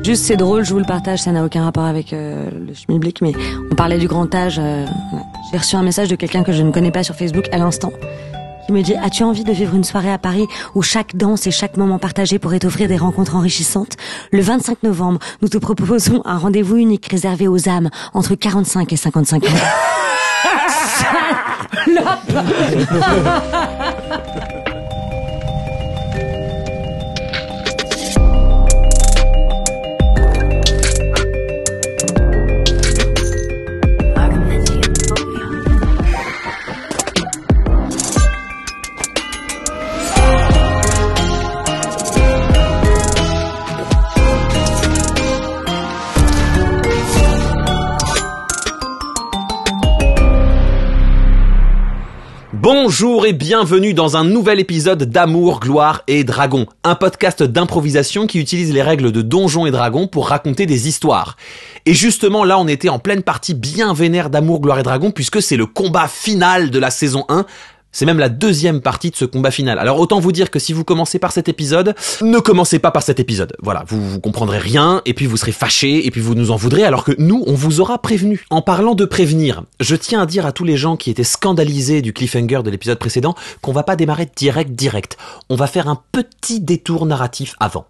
Juste c'est drôle, je vous le partage, ça n'a aucun rapport avec le schmilblick, mais on parlait du grand âge. J'ai reçu un message de quelqu'un que je ne connais pas sur Facebook à l'instant, qui me dit: as-tu envie de vivre une soirée à Paris où chaque danse et chaque moment partagé pourrait t'offrir des rencontres enrichissantes? Le 25 novembre, nous te proposons un rendez-vous unique réservé aux âmes entre 45 et 55 ans. Salope. Bonjour et bienvenue dans un nouvel épisode d'Amour, Gloire et Dragon, un podcast d'improvisation qui utilise les règles de Donjons et Dragons pour raconter des histoires. Et justement là on était en pleine partie bien vénère d'Amour, Gloire et Dragon puisque c'est le combat final de la saison 1. C'est même la deuxième partie de ce combat final. Alors autant vous dire que si vous commencez par cet épisode, ne commencez pas par cet épisode. Voilà, vous comprendrez rien, et puis vous serez fâchés, et puis vous nous en voudrez, alors que nous, on vous aura prévenu. En parlant de prévenir, je tiens à dire à tous les gens qui étaient scandalisés du cliffhanger de l'épisode précédent qu'on va pas démarrer direct. On va faire un petit détour narratif avant.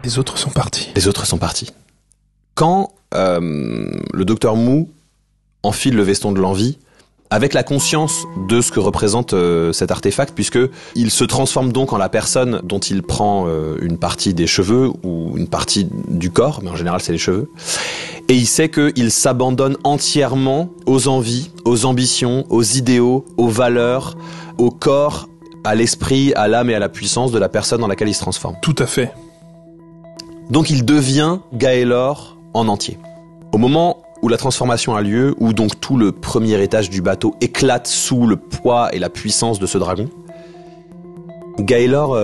Les autres sont partis. Quand le docteur Mou enfile le veston de l'envie, avec la conscience de ce que représente cet artefact, puisque il se transforme donc en la personne dont il prend une partie des cheveux ou une partie du corps, mais en général c'est les cheveux, et il sait qu'il s'abandonne entièrement aux envies, aux ambitions, aux idéaux, aux valeurs, au corps, à l'esprit, à l'âme et à la puissance de la personne dans laquelle il se transforme. Tout à fait. Donc il devient Gaelor en entier. Au moment où la transformation a lieu, où donc tout le premier étage du bateau éclate sous le poids et la puissance de ce dragon, Gaelor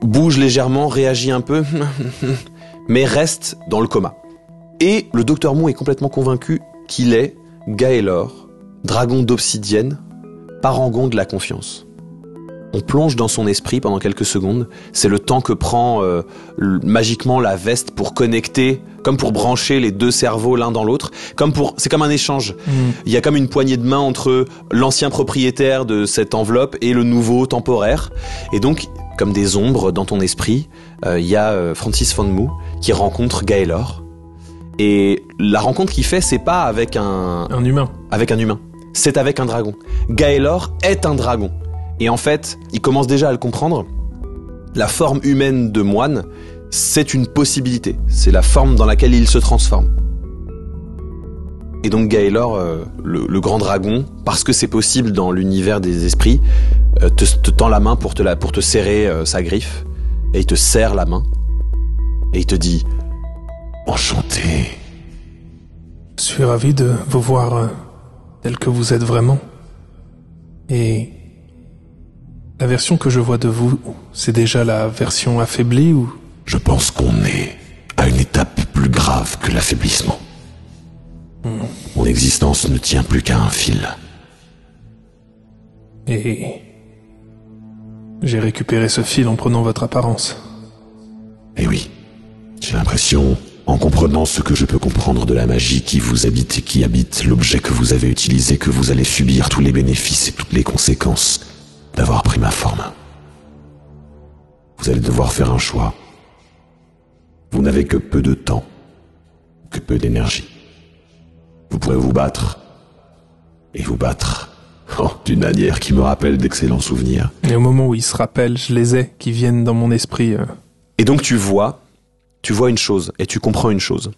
bouge légèrement, réagit un peu, mais reste dans le coma. Et le docteur Mou est complètement convaincu qu'il est Gaelor, dragon d'obsidienne, parangon de la confiance. On plonge dans son esprit pendant quelques secondes. C'est le temps que prend magiquement la veste pour connecter, comme pour brancher les deux cerveaux l'un dans l'autre. C'est comme un échange. Il y a comme une poignée de main entre l'ancien propriétaire de cette enveloppe et le nouveau temporaire. Et donc, comme des ombres dans ton esprit, il y a Francis Von Mou qui rencontre Gaelor. Et la rencontre qu'il fait, c'est pas avec un humain. Avec un humain. C'est avec un dragon. Gaelor est un dragon. Et en fait, il commence déjà à le comprendre. La forme humaine de moine, c'est une possibilité. C'est la forme dans laquelle il se transforme. Et donc Gaelor, le grand dragon, parce que c'est possible dans l'univers des esprits, te tend la main pour te serrer sa griffe. Et il te serre la main. Et il te dit « Enchanté ». Je suis ravi de vous voir tel que vous êtes vraiment. Et la version que je vois de vous, c'est déjà la version affaiblie ou... Je pense qu'on est à une étape plus grave que l'affaiblissement. Mon existence ne tient plus qu'à un fil. Et j'ai récupéré ce fil en prenant votre apparence. Eh oui, j'ai l'impression, en comprenant ce que je peux comprendre de la magie qui vous habite et qui habite l'objet que vous avez utilisé, que vous allez subir tous les bénéfices et toutes les conséquences d'avoir pris ma forme. Vous allez devoir faire un choix. Vous n'avez que peu de temps, que peu d'énergie. Vous pourrez vous battre, et vous battre, d'une manière qui me rappelle d'excellents souvenirs. Et au moment où il se rappelle, je les ai qui viennent dans mon esprit. Et donc tu vois une chose, et tu comprends une chose.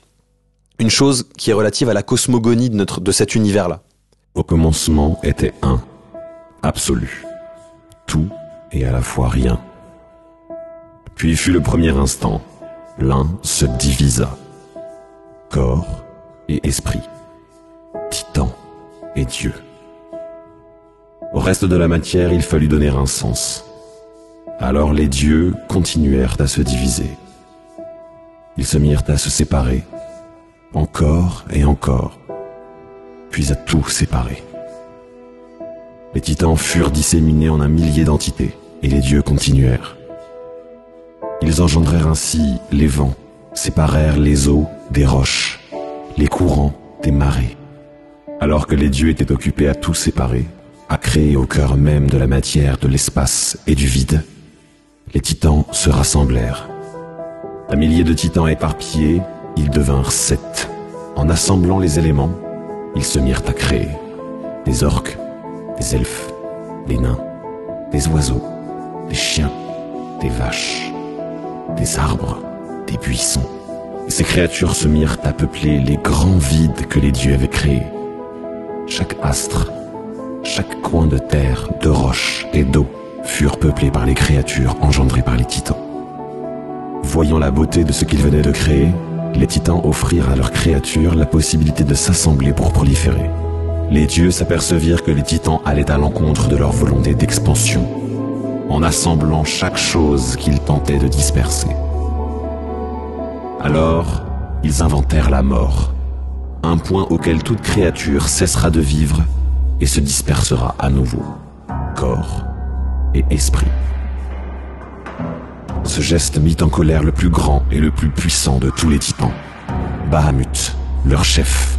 Une chose qui est relative à la cosmogonie de cet univers-là. Au commencement était un, absolu. Tout et à la fois rien. Puis fut le premier instant, l'un se divisa. Corps et esprit. Titan et Dieu. Au reste de la matière, il fallut donner un sens. Alors les dieux continuèrent à se diviser. Ils se mirent à se séparer, encore et encore, puis à tout séparer. Les titans furent disséminés en un millier d'entités, et les dieux continuèrent. Ils engendrèrent ainsi les vents, séparèrent les eaux des roches, les courants des marées. Alors que les dieux étaient occupés à tout séparer, à créer au cœur même de la matière, de l'espace et du vide, les titans se rassemblèrent. Un millier de titans éparpillés, ils devinrent 7. En assemblant les éléments, ils se mirent à créer des orques, des elfes, des nains, des oiseaux, des chiens, des vaches, des arbres, des buissons. Et ces créatures se mirent à peupler les grands vides que les dieux avaient créés. Chaque astre, chaque coin de terre, de roches et d'eau furent peuplés par les créatures engendrées par les titans. Voyant la beauté de ce qu'ils venaient de créer, les titans offrirent à leurs créatures la possibilité de s'assembler pour proliférer. Les dieux s'apercevirent que les titans allaient à l'encontre de leur volonté d'expansion, en assemblant chaque chose qu'ils tentaient de disperser. Alors, ils inventèrent la mort, un point auquel toute créature cessera de vivre et se dispersera à nouveau, corps et esprit. Ce geste mit en colère le plus grand et le plus puissant de tous les titans, Bahamut, leur chef.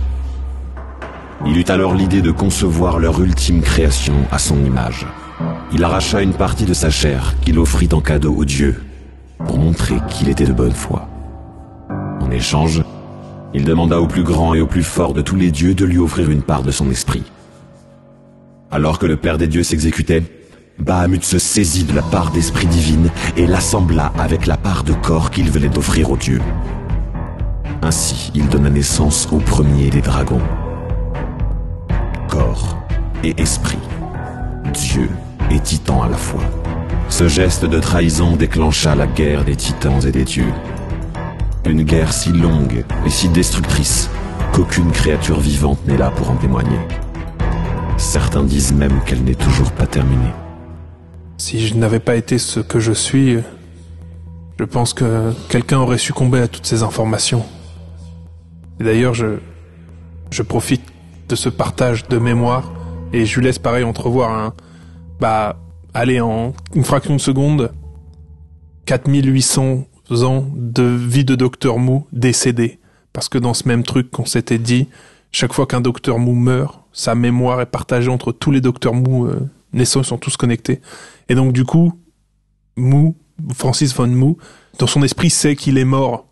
Il eut alors l'idée de concevoir leur ultime création à son image. Il arracha une partie de sa chair qu'il offrit en cadeau aux dieux, pour montrer qu'il était de bonne foi. En échange, il demanda au plus grand et au plus fort de tous les dieux de lui offrir une part de son esprit. Alors que le Père des dieux s'exécutait, Bahamut se saisit de la part d'esprit divine et l'assembla avec la part de corps qu'il venait d'offrir aux dieux. Ainsi, il donna naissance au premier des dragons. Corps et esprit, dieu et titan à la fois. Ce geste de trahison déclencha la guerre des titans et des dieux. Une guerre si longue et si destructrice qu'aucune créature vivante n'est là pour en témoigner. Certains disent même qu'elle n'est toujours pas terminée. Si je n'avais pas été ce que je suis, je pense que quelqu'un aurait succombé à toutes ces informations. Et d'ailleurs, je profite de ce partage de mémoire et je lui laisse pareil entrevoir allez, en une fraction de seconde, 4800 ans de vie de Docteur Mou décédé. Parce que dans ce même truc qu'on s'était dit, chaque fois qu'un Docteur Mou meurt, sa mémoire est partagée entre tous les Docteurs Mou naissants, ils sont tous connectés. Et donc du coup, Mou, Francis von Mou, dans son esprit sait qu'il est mort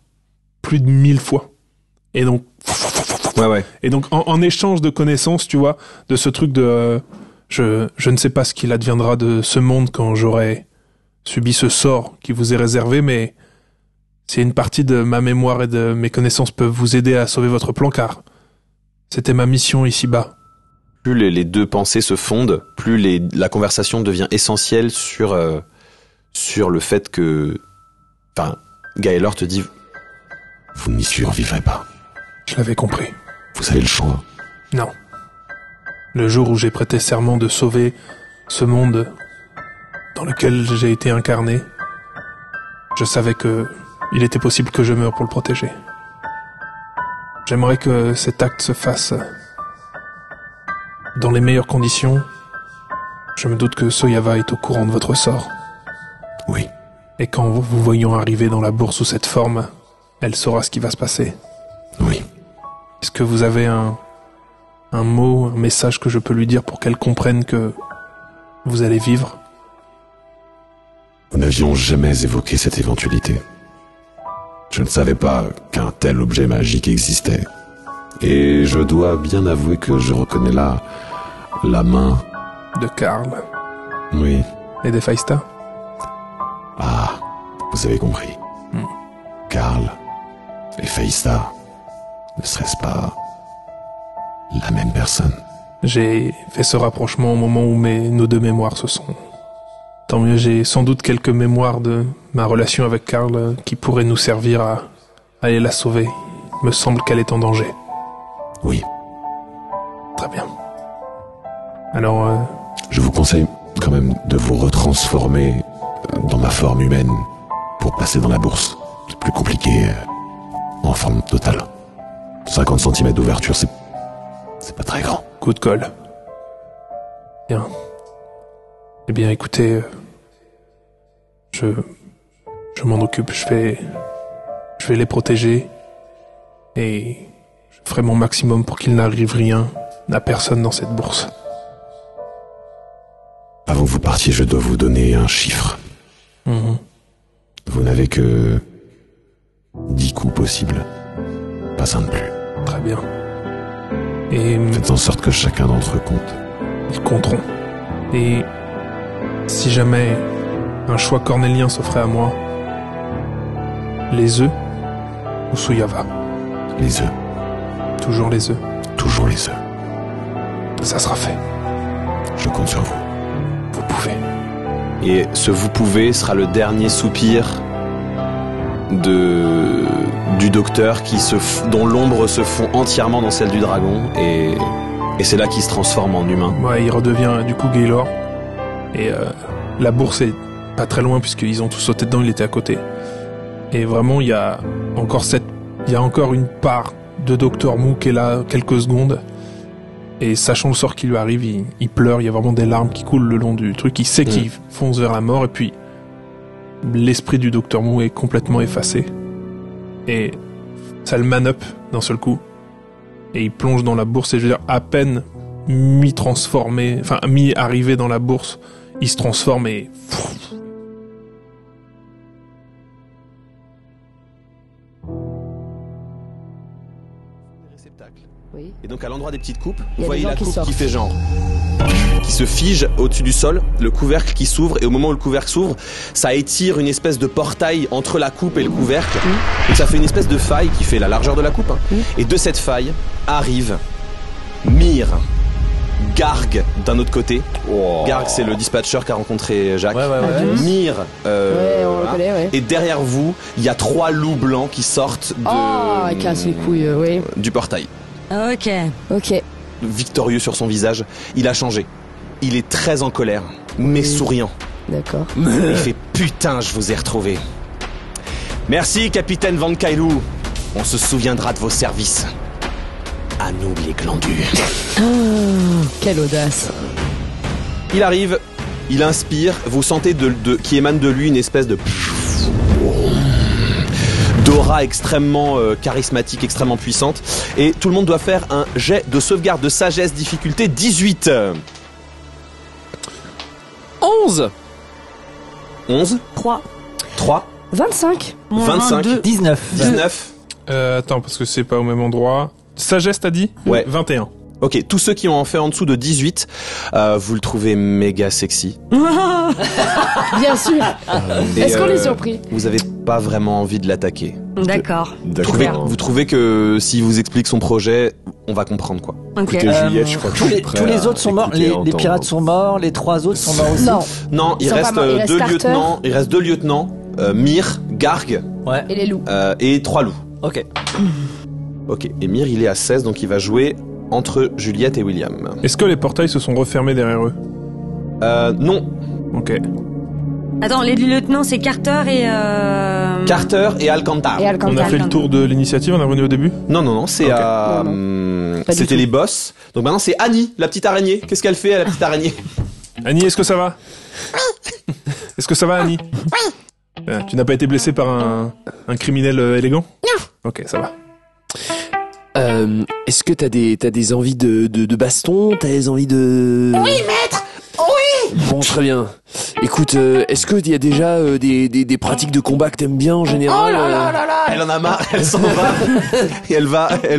plus de 1000 fois. Et donc, Ouais. et donc en échange de connaissances, tu vois, de ce truc de je ne sais pas ce qu'il adviendra de ce monde quand j'aurai subi ce sort qui vous est réservé, mais si une partie de ma mémoire et de mes connaissances peuvent vous aider à sauver votre plan, car c'était ma mission ici-bas. Plus les deux pensées se fondent, plus la conversation devient essentielle sur le fait que... Enfin, Gaelor te dit... Vous n'y survivrez pas. Je l'avais compris. Vous avez le choix. Non. Le jour où j'ai prêté serment de sauver ce monde dans lequel j'ai été incarné, je savais que il était possible que je meure pour le protéger. J'aimerais que cet acte se fasse dans les meilleures conditions. Je me doute que Soyava est au courant de votre sort. Oui. Et quand vous voyons arriver dans la bourse sous cette forme, elle saura ce qui va se passer. Oui. Est-ce que vous avez un mot, un message que je peux lui dire pour qu'elle comprenne que vous allez vivre? Nous n'avions jamais évoqué cette éventualité. Je ne savais pas qu'un tel objet magique existait. Et je dois bien avouer que je reconnais là la main... De Karl Oui. et d'Héphaïsta? Ah, vous avez compris. Karl et Héphaïsta, ne serait-ce pas la même personne? J'ai fait ce rapprochement au moment où nos deux mémoires se sont... Tant mieux, j'ai sans doute quelques mémoires de ma relation avec Karl qui pourraient nous servir à aller la sauver. Il me semble qu'elle est en danger. Oui. Très bien. Alors, Je vous conseille quand même de vous retransformer dans ma forme humaine pour passer dans la bourse. C'est plus compliqué en forme totale. 50 cm d'ouverture, c'est pas très grand. coup de colle. Bien. Eh bien, écoutez, je m'en occupe, je vais les protéger et je ferai mon maximum pour qu'il n'arrive rien à personne dans cette bourse. Avant que vous partiez, je dois vous donner un chiffre. Vous n'avez que 10 coups possibles. Pas un de plus. Très bien. Et Faites en sorte que chacun d'entre eux compte. ils compteront. Et si jamais un choix cornélien s'offrait à moi, les œufs ou Souyava? Les œufs. Toujours les œufs. Toujours les œufs. Ça sera fait. Je compte sur vous. Vous pouvez. Et ce vous pouvez sera le dernier soupir du docteur dont l'ombre se fond entièrement dans celle du dragon et c'est là qu'il se transforme en humain. Ouais, il redevient du coup Gaylor. Et la bourse est pas très loin puisqu'ils ont tous sauté dedans, il était à côté. Et vraiment, il y a encore une part de Dr. Mou qui est là quelques secondes. Et sachant le sort qui lui arrive, il pleure, il y a vraiment des larmes qui coulent le long du truc. Il sait qu'il fonce vers la mort et puis l'esprit du Dr. Mou est complètement effacé. Et ça le man-up d'un seul coup. Et il plonge dans la bourse et je veux dire, à peine mi-transformé, enfin mi-arrivé dans la bourse, il se transforme et... Oui. Et donc à l'endroit des petites coupes, Il y vous a voyez des gens la qui coupe sortent. qui fait genre, qui se fige au-dessus du sol, le couvercle qui s'ouvre, et au moment où le couvercle s'ouvre, ça étire une espèce de portail entre la coupe et le couvercle. Donc ça fait une espèce de faille qui fait la largeur de la coupe. Et de cette faille arrive Myr, Garg d'un autre côté. Garg, c'est le dispatcher qu'a rencontré Jacques. Myr, Ouais, on le connaît, ouais. et derrière vous, il y a 3 loups blancs qui sortent Oh, il casse les couilles, oui. du portail. Ok. Ok. Victorieux sur son visage, il a changé. Il est très en colère, mais souriant. D'accord. Il fait putain, je vous ai retrouvé. Merci, capitaine Van Kailou. On se souviendra de vos services. À nous, les glandus. Quelle audace. Il arrive, il inspire, vous sentez qui émane de lui une espèce de d'aura extrêmement charismatique, extrêmement puissante. Et tout le monde doit faire un jet de sauvegarde de sagesse difficulté 18. 11. 11, 3. 3, 25. 25, 19. Attends, parce que c'est pas au même endroit. Sagesse, t'as dit? Ouais. 21. Ok, tous ceux qui ont fait en dessous de 18, vous le trouvez méga sexy. Bien sûr. Et, Est-ce qu'on est surpris? Vous avez pas vraiment envie de l'attaquer. D'accord. Vous trouvez que s'il vous explique son projet, on va comprendre quoi. Ok. Écoutez, Juliette, je crois que je suis prêt tous les à autres sont morts, écouter et les entendre. pirates sont morts, les 3 autres sont morts aussi. Non. Non, Ils il sont reste, pas morts, il reste deux Carter. lieutenants. Il reste 2 lieutenants, Myr, Garg Ouais. Et les loups. et 3 loups. Ok. Ok, et Myr il est à 16, donc il va jouer entre Juliette et William. Est-ce que les portails se sont refermés derrière eux? Non, Ok. Attends, les lieutenants, c'est Carter et Carter et Alcantar. Et Alcantara. On a fait le tour de l'initiative, on est revenu au début? Non, c'est Ok. à... Pas du c'était tout. les boss. Donc maintenant c'est Annie, la petite araignée. Qu'est-ce qu'elle fait, la petite araignée? Annie, est-ce que ça va? Est-ce que ça va, Annie? Oui. Tu n'as pas été blessé par un criminel élégant? Non. Ok, ça va. Est-ce que t'as des envies de baston? T'as des envies de... Oui, maître! Oui! Bon, très bien. Écoute, est-ce qu'il y a déjà des pratiques de combat que t'aimes bien en général? Elle en a marre, elle s'en va. Et elle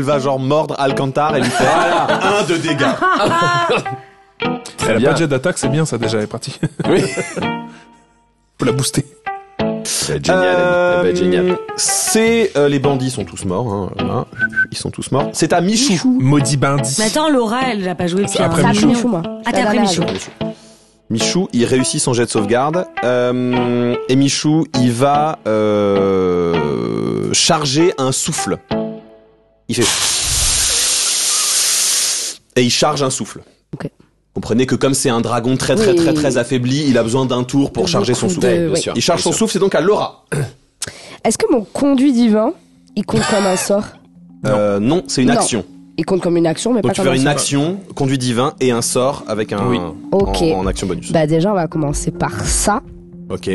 va genre mordre Alcantar et lui faire 1 de dégâts. Elle a bien. pas de jet d'attaque, c'est bien ça déjà, elle est partie. Oui. Faut la booster. Ça va être génial, Annie. Ça va être génial. C'est les bandits sont tous morts. Hein, voilà. Ils sont tous morts. C'est à Michou. Maudit bandit. Mais attends, Laura, elle n'a pas joué depuis Après un Michou. million. moi. Ah, t'es après Michou. Michou, il réussit son jet de sauvegarde. Et Michou, il va charger un souffle. Il fait... Et il charge un souffle. Ok. Comprenez que comme c'est un dragon très affaibli, il a besoin d'un tour pour charger son souffle. de- Bien sûr. Il charge bien son sûr. souffle, c'est donc à Laura. Est-ce que mon conduit divin, il compte comme un sort? Non, c'est une Non. action. Il compte comme une action, mais Donc pas tu comme fais un une sort. action, conduit divin et un sort avec un Oui. Ok. en action bonus. Bah déjà, on va commencer par ça. Ok.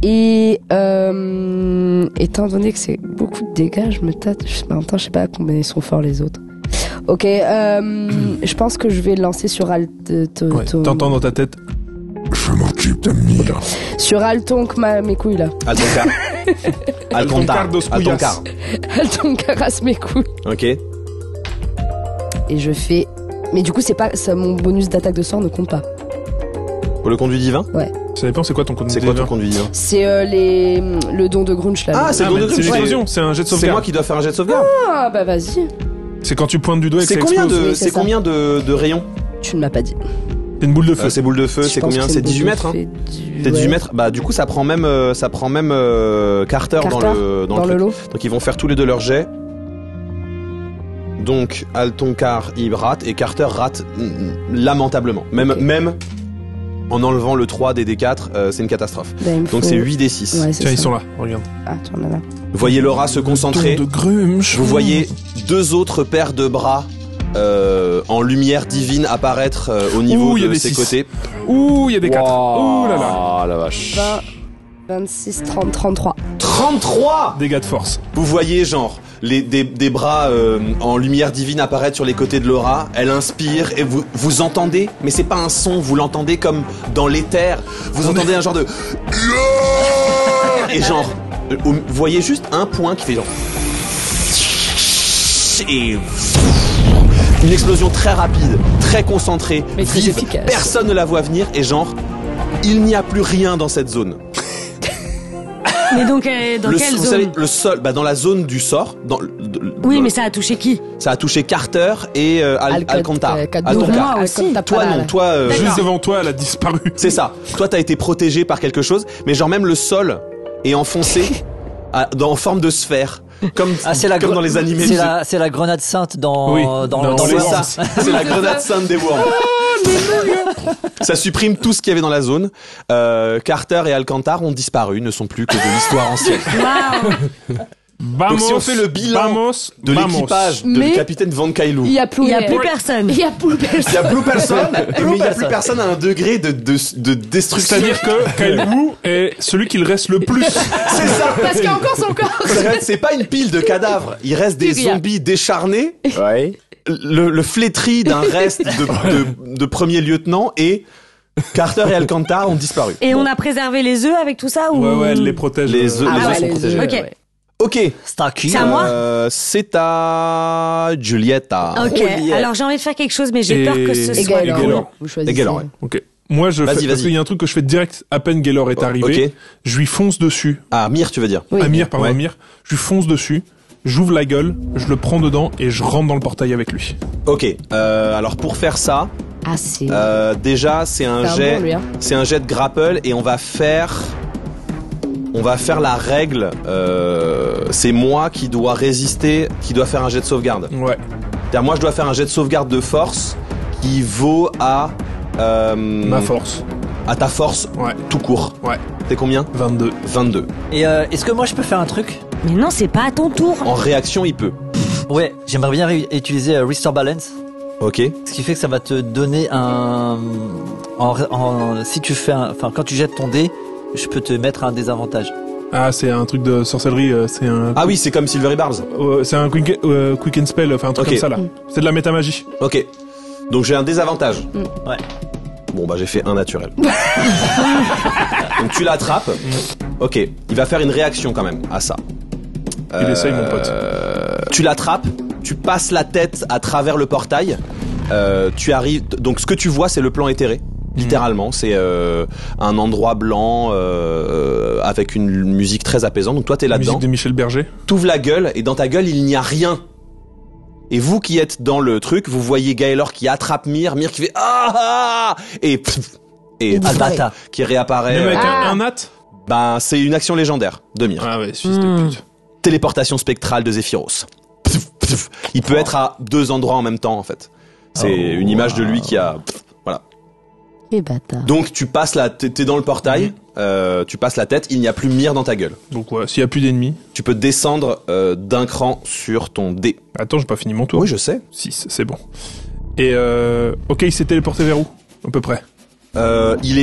Et étant donné que c'est beaucoup de dégâts, je me tâte. En même temps, je sais pas combien ils sont forts les autres. Ok, je pense que je vais le lancer sur T'entends dans ta tête. Je m'occupe de Mia. Sur Altonk, mes couilles là. Altoncar. Altoncar dos Cuyas. Altoncar. Altonk rase mes couilles. Ok. Et je fais. Mais du coup, c'est pas ça, mon bonus d'attaque de sort ne compte pas. Pour le conduit divin. Ça dépend, c'est quoi ton conduit C'est quoi ton conduit divin? C'est le don de Grunch là. Ah, c'est le don de c'est Grunch. l'explosion, c'est un jet de C'est sauvegarde. moi qui dois faire un jet de sauvegarde. Ah bah vas-y. C'est quand tu pointes du doigt et que C'est ça combien explose. de, Oui, c'est c'est ça. combien de rayons? Tu ne m'as pas dit. C'est une boule de feu. C'est boule de feu, Je c'est pense combien? que C'est une 18 boule de mètres, hein? feu C'est 18 ouais. mètres. Bah, du coup, ça prend même Carter dans Carter, le dans le truc. lot. Donc, ils vont faire tous les deux leur jet. Donc, Altoncar, il rate et Carter rate lamentablement. Même en enlevant le 3 des D4, c'est une catastrophe. Bah, il me Donc, faut- c'est 8 D6. Ouais, c'est Tiens, ils ça. sont là, regarde. Ah, tu en as là. Vous voyez Laura se concentrer. Don de Grumsh. Vous voyez deux autres paires de bras en lumière divine apparaître au niveau Ouh, il y a de des ses 6. côtés. Ouh, il y a des 4. Wow. Ouh là là. Ah la vache. 20, 26, 30, 33. 33! Dégâts de force. Vous voyez genre des bras en lumière divine apparaître sur les côtés de Laura. Elle inspire et vous entendez, mais c'est pas un son, vous l'entendez comme dans l'éther. Vous entendez un genre de et genre vous voyez juste un point qui fait genre et une explosion très rapide, très concentrée, Mais très vive. efficace. Personne ne la voit venir et genre il n'y a plus rien dans cette zone. Mais donc, dans Vous quelle savez, zone? le sol, dans la zone du sort, Oui, mais ça a touché qui? ça a touché Carter et Alcantar. Donc moi aussi. Toi non, toi Juste devant toi, elle a disparu. c'est ça. Toi t'as été protégé par quelque chose, mais genre même le sol est enfoncé en forme de sphère, comme comme dans les animés. C'est la grenade sainte dans Oui, dans dans C'est les Worms. ça, c'est la grenade sainte des Worms. Ça supprime tout ce qu'il y avait dans la zone. Carter et Alcantar ont disparu, ne sont plus que de l'histoire ancienne. Waouh! Vamos, Donc si on fait le bilan vamos, de vamos. l'équipage de Mais- le capitaine Van Kailou, Il y a plus, Il y a plus personne. Il y a plus il personne. y a plus personne, mais il y a plus personne. personne à un degré de destruction. C'est-à-dire que Kailou est celui qui le reste le plus. C'est ça. Parce qu'il y a encore son corps. C'est pas une pile de cadavres. Il reste des Rien. zombies décharnés, Ouais. le flétri d'un reste de premier lieutenant et Carter et Alcantar ont disparu. Et on a préservé les œufs avec tout ça ou? Ouais, elle les protège. Les œufs, Ah les ouais, œufs sont les protégés. œufs, Ok. ouais. Ok. C'est à qui? C'est à moi? C'est à Giulietta. Ok. Juliette. Alors j'ai envie de faire quelque chose, mais j'ai peur que ce Et soit Gaëlor. drôle. Gaëlor. Vous choisissez. Et Gaëlor, ouais. Ok. Moi, je Vas-y, fais, parce vas-y. qu'il y a un truc que je fais direct à peine Gaylor est arrivé. Ok. Je lui fonce dessus. Ah, Mir, tu veux dire? Oui. Amir, pardon, Ouais. Amir. Je lui fonce dessus. J'ouvre la gueule, je le prends dedans et je rentre dans le portail avec lui. Ok. Alors pour faire ça, Ah, c'est. déjà c'est un C'est un jet, bon, lui, hein. c'est un jet de grapple et on va faire la règle. C'est moi qui dois résister, qui dois faire un jet de sauvegarde. Ouais. C'est-à-dire moi je dois faire un jet de sauvegarde de force qui vaut à Ma force. à ta force Ouais. tout court. Ouais. C'est combien? 22. 22. Et est-ce que moi je peux faire un truc? Mais non, c'est pas à ton tour. En réaction, il peut. Ouais, j'aimerais bien utiliser Restore Balance, Ok. ce qui fait que ça va te donner un. Si tu fais, enfin quand tu jettes ton dé, je peux te mettre un désavantage. Ah, c'est un truc de sorcellerie. C'est un. Ah oui, c'est comme Silvery Barbs. C'est un quick and spell, enfin un truc Ok. comme ça là. C'est de la métamagie. Ok. Donc j'ai un désavantage. Ouais. Bon bah j'ai fait un naturel. Donc tu l'attrapes. Ok. Il va faire une réaction quand même à ça. Il essaye, mon pote. Tu l'attrapes, tu passes la tête à travers le portail. Tu arrives. Donc ce que tu vois, c'est le plan éthéré. Littéralement, c'est un endroit blanc avec une musique très apaisante. Donc toi t'es là-dedans. Musique de Michel Berger. T'ouvres la gueule et dans ta gueule il n'y a rien. Et vous qui êtes dans le truc, vous voyez Gaëlor qui attrape Mir qui fait ah et Albata. qui réapparaît. Même avec Ah. un nat. Ben c'est une action légendaire de Mir. Ah ouais, fils de pute. Téléportation spectrale de Zephyros. Il peut être à deux endroits en même temps en fait. C'est une image de lui qui a voilà. Et bâtard. Donc tu passes t'es dans le portail, tu passes la tête, il n'y a plus Mir dans ta gueule. Donc ouais, s'il y a plus d'ennemis. Tu peux descendre d'un cran sur ton dé. Attends, j'ai pas fini mon tour. Oui, je sais. 6, c'est bon. Et ok, il s'est téléporté vers où? À peu près. Il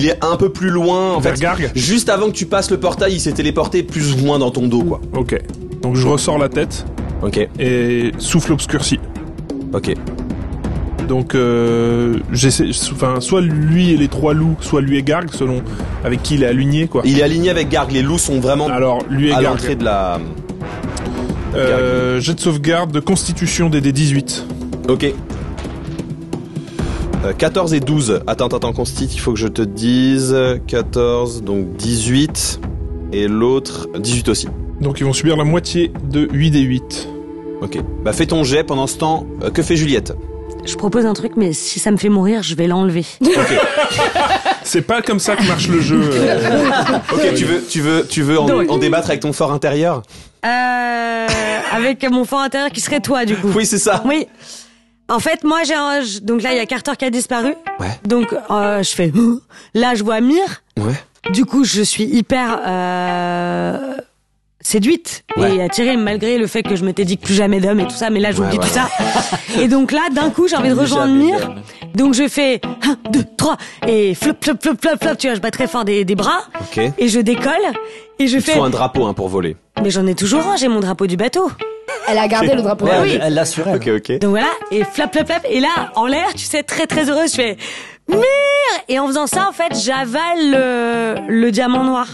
est un peu plus loin en Vers fait. Garg. Juste avant que tu passes le portail, il s'est téléporté plus ou moins dans ton dos quoi. Ok. Donc je ressors la tête Ok. et souffle obscurci. Ok. Donc j'essaie, enfin soit lui et les 3 loups, soit lui et Garg, selon avec qui il est aligné quoi. Il est aligné avec Garg. Les loups sont vraiment Alors lui et à Garg. l'entrée de la. Jet de sauvegarde de constitution des D18. Ok. 14 et 12. Attends, Constit, il faut que je te dise. 14, donc 18. Et l'autre, 18 aussi. Donc ils vont subir la moitié de 8d8. Ok. Bah fais ton jet pendant ce temps. Que fait Juliette? Je propose un truc, mais si ça me fait mourir, je vais l'enlever. Ok. C'est pas comme ça que marche le jeu. Ok, tu veux en débattre avec ton fort intérieur? Avec mon fort intérieur qui serait toi, du coup. Oui, c'est ça. Oui. En fait, moi, donc là, il y a Carter qui a disparu. Ouais. Donc, je fais, là, je vois Myr. Ouais. Du coup, je suis hyper, séduite Ouais. et attirée malgré le fait que je m'étais dit que plus jamais d'homme et tout ça, mais là j'oublie Ouais, tout ça. Et donc là, d'un coup, j'ai envie de rejoindre Jamais Myr. d'homme. Donc je fais 1, 2, 3 et flop, flop, flop, flop, flop, tu vois, je bats très fort des bras Ok. et je décolle et je Il te fais. faut un drapeau hein, pour voler. Mais j'en ai toujours un, j'ai mon drapeau du bateau. Elle a gardé le drapeau. Ouais, oui. elle l'assurait. Ok. Donc voilà, et flap, flap, flap, et là, en l'air, tu sais, très très heureuse, je fais Myr. Et en faisant ça, en fait, j'avale le diamant noir.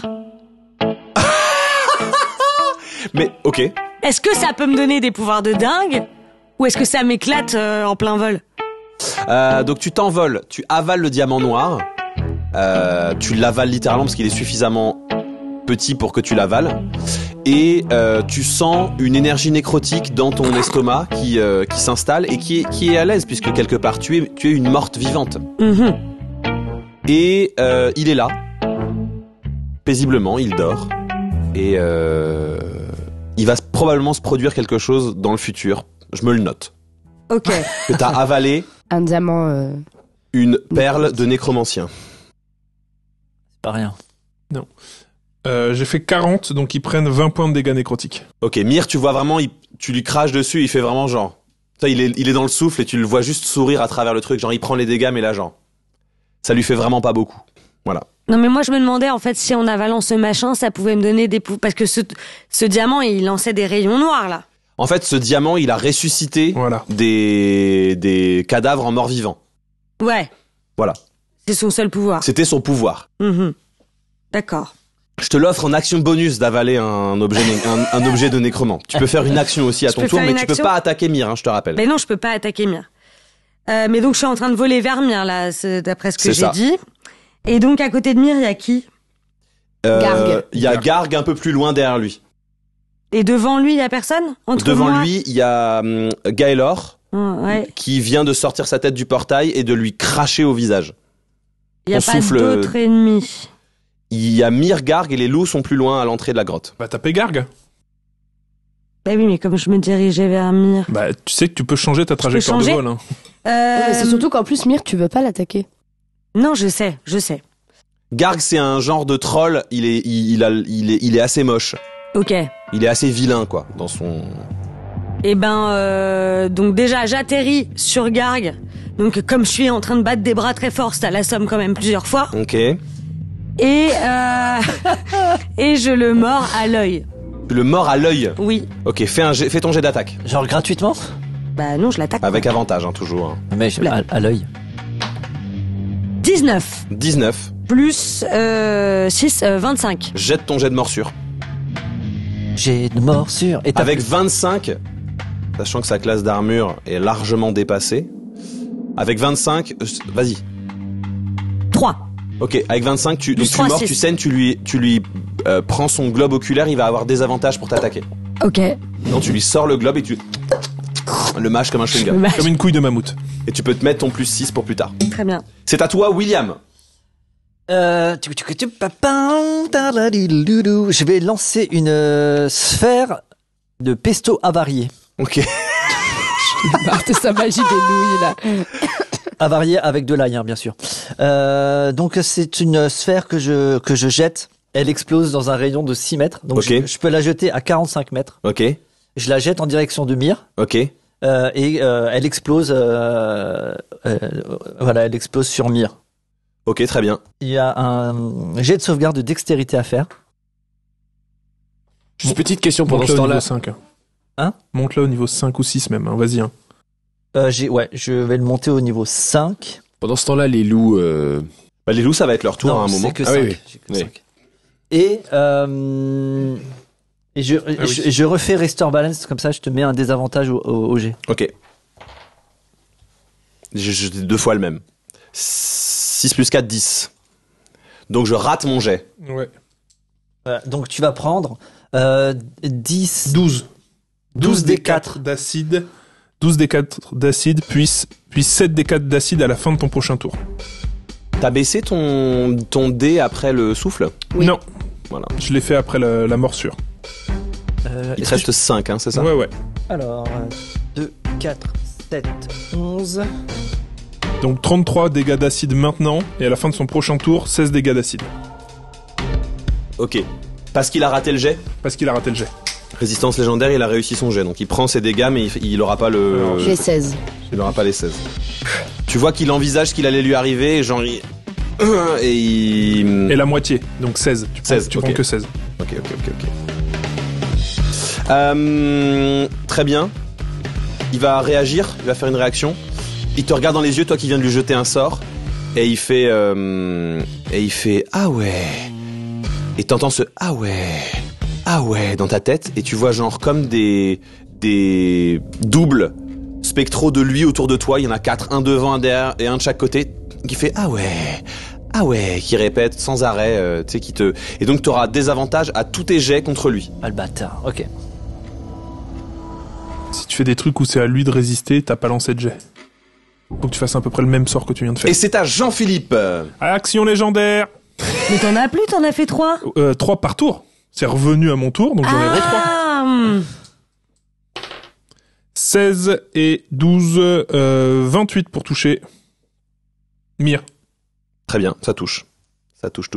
Mais ok. Est-ce que ça peut me donner des pouvoirs de dingue ou est-ce que ça m'éclate en plein vol? Donc tu t'envoles, tu avales le diamant noir. Tu l'avales littéralement parce qu'il est suffisamment petit pour que tu l'avales. Et tu sens une énergie nécrotique dans ton estomac qui s'installe et qui est à l'aise puisque quelque part tu es une morte vivante. Mhm. Et il est là, paisiblement, il dort. Et il va probablement se produire quelque chose dans le futur. Je me le note. Ok. Que t'as avalé Un diamant. une perle de nécromancien. C'est pas rien. J'ai fait 40, donc ils prennent 20 points de dégâts nécrotiques. Ok, Myr, tu vois vraiment, tu lui craches dessus, il fait vraiment genre... Ça, il est dans le souffle et tu le vois juste sourire à travers le truc. Genre, il prend les dégâts, mais là, genre... Ça lui fait vraiment pas beaucoup. Voilà. Non mais moi je me demandais en fait si en avalant ce machin ça pouvait me donner des pouvoirs parce que ce diamant il lançait des rayons noirs là. En fait, ce diamant, il a ressuscité Voilà. des cadavres en mort-vivant. Ouais. Voilà. C'est son seul pouvoir. C'était son pouvoir. Mhm. D'accord. Je te l'offre en action bonus d'avaler un objet, un objet de nécromant. Tu peux faire une action aussi à Je ton peux tour, faire mais une tu peux action pas attaquer Myr, hein, je te rappelle. Mais non je peux pas attaquer Myr. Mais donc je suis en train de voler vers Myr là d'après ce que C'est j'ai ça. dit. Et donc à côté de Myr il y a qui? Garg. Il y a Garg un peu plus loin derrière lui. Et devant lui il y a personne? Entre Devant moi lui, il y a Gaelor Ouais. qui vient de sortir sa tête du portail et de lui cracher au visage. Il y a On pas souffle- d'autres ennemis. Il y a Myr, Garg et les loups sont plus loin à l'entrée de la grotte. Bah taper Garg. Bah oui mais comme je me dirigeais vers Myr. Bah tu sais que tu peux changer ta trajectoire de changer vol. Hein. Mais c'est surtout qu'en plus, Myr, tu veux pas l'attaquer. Non je sais. Garg, c'est un genre de troll. Il est assez moche. Ok. Il est assez vilain, quoi, dans son. Et donc déjà j'atterris sur Garg. Donc comme je suis en train de battre des bras très fort, ça l'assomme quand même plusieurs fois. Ok. Et et je le mords à l'œil. Tu le mords à l'œil. Oui. Ok, fais ton jet d'attaque. Genre gratuitement? Bah non, je l'attaque. Avec avantage, hein, toujours. Hein. Mais à l'œil. 19 19. plus 6, 25. Jette ton jet de morsure. J'ai une morsure. Et Avec 25, sachant que sa classe d'armure est largement dépassée. Avec 25, vas-y. 3. Ok, avec 25, Plus donc tu 3, mords, 6. tu saignes, tu lui prends son globe oculaire, il va avoir des avantages pour t'attaquer. Ok. Non, tu lui sors le globe et tu le mâches comme un chewing-gum. Comme une couille de mammouth. Et tu peux te mettre ton plus 6 pour plus tard. Très bien. C'est à toi, William. Je vais lancer une sphère de pesto avarié. Ok. Marre de sa magie des nouilles, là. Avarié avec de l'ail, hein, bien sûr. Donc c'est une sphère que je jette. Elle explose dans un rayon de 6 mètres. Donc Ok. je peux la jeter à 45 mètres. Ok. Je la jette en direction de Myr. Ok. Et elle explose. Voilà, elle explose sur Myr. Ok, très bien. Il y a un jet de sauvegarde de dextérité à faire. Juste petite question pendant ce Monte-le au niveau temps-là. 5. Hein? Monte-le au niveau 5 ou 6 même, hein. Vas-y. Hein. Je vais le monter au niveau 5. Pendant ce temps-là, les loups. Bah, les loups, ça va être leur tour Non, à un moment. c'est que Ah 5. oui, J'ai que oui. 5. Et je refais Restore Balance, comme ça je te mets un désavantage au jet. Ok. J'ai 2 fois le même. 6 plus 4, 10. Donc je rate mon jet. Ouais. Voilà, donc tu vas prendre 10... 12. 12 des 4. d'acide. 12 des 4 d'acide, puis 7 des 4 d'acide à la fin de ton prochain tour. T'as baissé ton dé après le souffle? Oui. Non, Voilà. je l'ai fait après la morsure. Il te reste 5, hein, c'est ça? Ouais. Alors, 2, 4, 7, 11... Donc 33 dégâts d'acide maintenant, et à la fin de son prochain tour, 16 dégâts d'acide. Ok. Parce qu'il a raté le jet? Parce qu'il a raté le jet. Résistance légendaire, il a réussi son jet. Donc il prend ses dégâts, mais il aura pas le... J'ai 16. Il aura pas les 16. Tu vois qu'il envisage ce qu'il allait lui arriver, et genre il... Et il... Et la moitié, donc 16. Tu prends, 16, tu ok. prends que 16. Ok. Très bien. Il va réagir, il va faire une réaction. Il te regarde dans les yeux, toi qui viens de lui jeter un sort, et il fait ah ouais. Et t'entends ce ah ouais dans ta tête, et tu vois genre comme des doubles spectraux de lui autour de toi. Il y en a 4, un devant, un derrière et un de chaque côté, qui fait ah ouais, qui répète sans arrêt, tu sais, qui te... Et donc t'auras des avantages à tous tes jets contre lui. Ah le bâtard, ok. Si tu fais des trucs où c'est à lui de résister, t'as pas lancé de jet. Faut que tu fasses à peu près le même sort que tu viens de faire. Et c'est à Jean-Philippe. Action légendaire. Mais t'en as plus, t'en as fait 3. 3 par tour. C'est revenu à mon tour, donc j'en ai re 3. Ah 16 et 12, 28 pour toucher. Mire. Très bien, ça touche. Ça touche.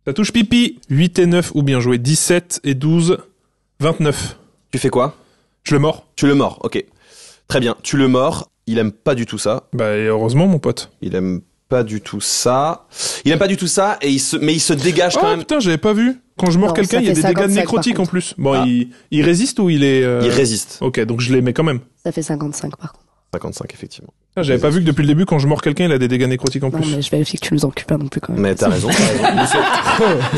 Ça touche pipi. 8 et 9, ou bien joué. 17 et 12, 29. Tu fais quoi? Je le mords. Tu le mords, ok. Très bien, tu le mords. Il aime pas du tout ça. Bah, et heureusement, mon pote. Il aime pas du tout ça. Et il se dégage quand Oh même. putain, j'avais pas vu. Quand je mords Non, quelqu'un, ça il y a fait des dégâts 55 nécrotiques par en plus. Bon, Ah. il résiste ou il est... Il résiste. Ok, donc je les mets quand même. Ça fait 55 par contre. 55, effectivement. Ah, j'avais pas vu que depuis le début, quand je mords quelqu'un, il a des dégâts nécrotiques en Non, plus. mais je vérifie que tu nous en pas non plus quand même. Mais t'as raison.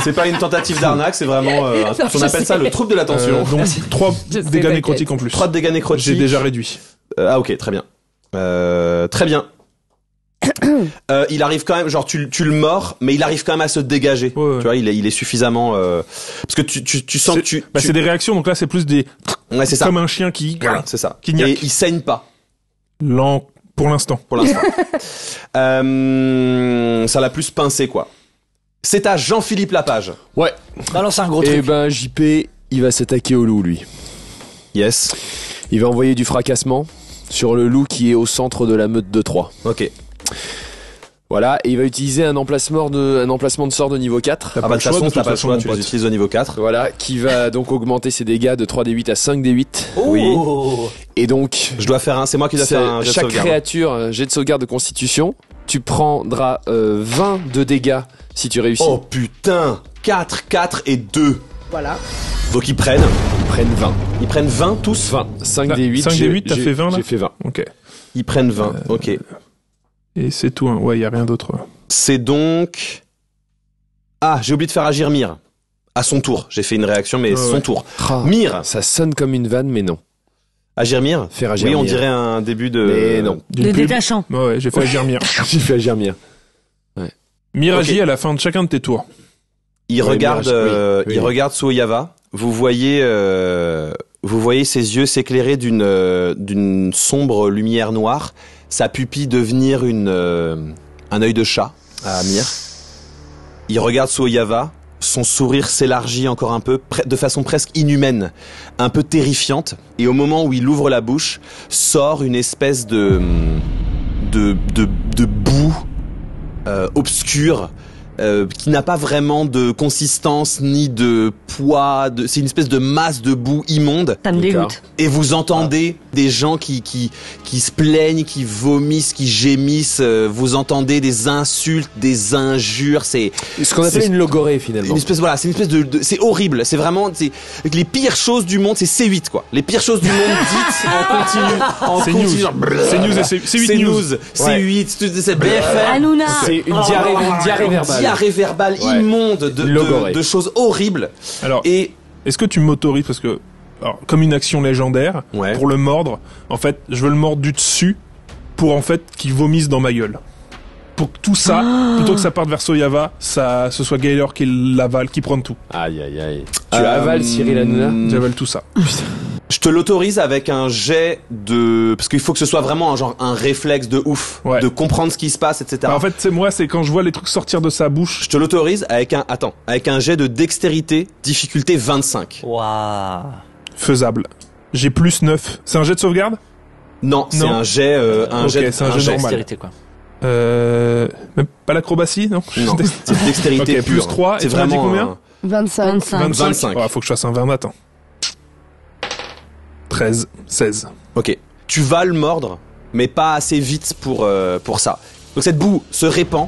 C'est pas une tentative d'arnaque, c'est vraiment... on je appelle sais. ça le trouble de l'attention. Donc 3 Je sais, dégâts t'inquiète. nécrotiques en plus. 3 de dégâts nécrotiques. J'ai déjà réduit. Ah ok, très bien. Très bien. Il arrive quand même, genre tu le mords, mais il arrive quand même à se dégager. Ouais. Tu vois, il est suffisamment... parce que tu sens que tu... C'est des réactions, donc là c'est plus des... Ouais, c'est ça. Comme un chien qui... Voilà, c'est ça. Qui gnaque. Et il saigne pas. Lent pour l'instant. Pour l'instant. Ça l'a plus pincé, quoi. C'est à Jean-Philippe Lapage. Ouais. Balance un gros Et truc. ben, JP, il va s'attaquer au loup, lui. Yes. Il va envoyer du fracassement sur le loup qui est au centre de la meute de 3. Ok. Voilà, et il va utiliser un emplacement de sort de niveau 4. Ah bah de toute façon, t'as pas le choix, tu les utilises au niveau 4. Voilà, qui va donc augmenter ses dégâts de 3d8 à 5d8. Oui. Et donc, Je dois faire un, c'est moi qui dois faire un jet de chaque sauvegarde. créature, un jet de sauvegarde de constitution, tu prendras 20 de dégâts si tu réussis. Oh putain 4, 4 et 2. Voilà. Donc ils prennent Ils prennent 20. 20 tous 20. 5d8. 5d8, t'as fait 20 là J'ai fait 20. Ok. Ils prennent 20, ok. Et c'est tout, hein. Ouais, y a rien d'autre. C'est donc... Ah, j'ai oublié de faire agir Mire. À son tour. J'ai fait une réaction, mais son ouais. tour. Ah, Mire. ça sonne comme une vanne, mais non. Agir Mire. Faire agir Oui, on Mire. dirait un début de... Mais non. D'une Le pub. détachant. Ouais, j'ai fait agir Mire. J'ai fait agir Mire. Mire Ok. agit à la fin de chacun de tes tours. Il Ouais, regarde, Mirage, oui. il regarde Suoyava. Vous voyez ses yeux s'éclairer d'une sombre lumière noire. Sa pupille devenir un œil de chat à Mire. Il regarde Suoyava. Son sourire s'élargit encore un peu, de façon presque inhumaine, un peu terrifiante. Et au moment où il ouvre la bouche, sort une espèce de boue obscure qui n'a pas vraiment de consistance ni de poids. C'est une espèce de masse de boue immonde. Ça me dégoûte. Et vous entendez des gens qui se plaignent, qui vomissent, qui gémissent. Vous entendez des insultes, des injures. C'est ce qu'on appelle une logorée finalement. Une espèce, voilà, c'est une espèce de c'est horrible. C'est vraiment, les pires choses du monde. C'est C8 quoi. Les pires choses du monde dites en continu. C'est news et c'est 8 news. C'est 8, c'est BFM. Hanouna. C'est une diarrhée verbale immonde de choses horribles. Alors, et est-ce que tu m'autorises, parce que, alors, comme une action légendaire, Ouais. pour le mordre, en fait, je veux le mordre du dessus pour en fait qu'il vomisse dans ma gueule. Pour que tout ça, plutôt que ça parte vers Soyava, ce soit Gaylor qui l'avale, qui prenne tout. Aïe. Tu avales Cyril Hanouna. J'avale tout ça. je te l'autorise avec un jet de, parce qu'il faut que ce soit vraiment un réflexe de ouf, Ouais. de comprendre ce qui se passe, etc. Bah, en fait, c'est quand je vois les trucs sortir de sa bouche. Je te l'autorise avec un jet de dextérité, difficulté 25. Waouh. Faisable. J'ai plus 9. C'est un jet de sauvegarde? Non, c'est un jet, Ok, c'est un jet normal. Dextérité, quoi. Même pas l'acrobatie, non? Non, c'est dextérité Ok, plus pure. 3, et C'est tu m'as dit vraiment combien? 25. 25. Oh, faut que je fasse un 20, attends. 13, 16. Ok. Tu vas le mordre, mais pas assez vite pour ça. Donc cette boue se répand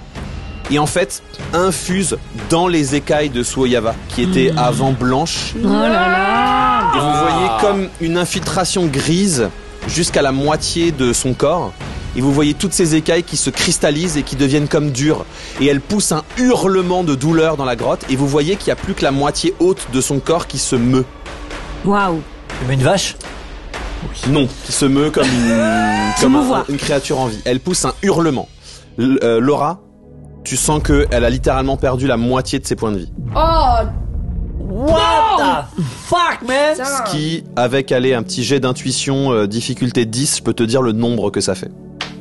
et en fait infuse dans les écailles de Suoyava qui étaient avant blanches. Oh là là. Et vous voyez comme une infiltration grise jusqu'à la moitié de son corps. Et vous voyez toutes ces écailles qui se cristallisent et qui deviennent comme dures. Et elle pousse un hurlement de douleur dans la grotte. Et vous voyez qu'il n'y a plus que la moitié haute de son corps qui se meut. Waouh. Comme une vache? Non, qui se meut comme une créature en vie. Elle pousse un hurlement. Laura, tu sens qu'elle a littéralement perdu la moitié de ses points de vie. Oh, What the fuck, man? Ce qui, avec un petit jet d'intuition, difficulté 10, je peux te dire le nombre que ça fait.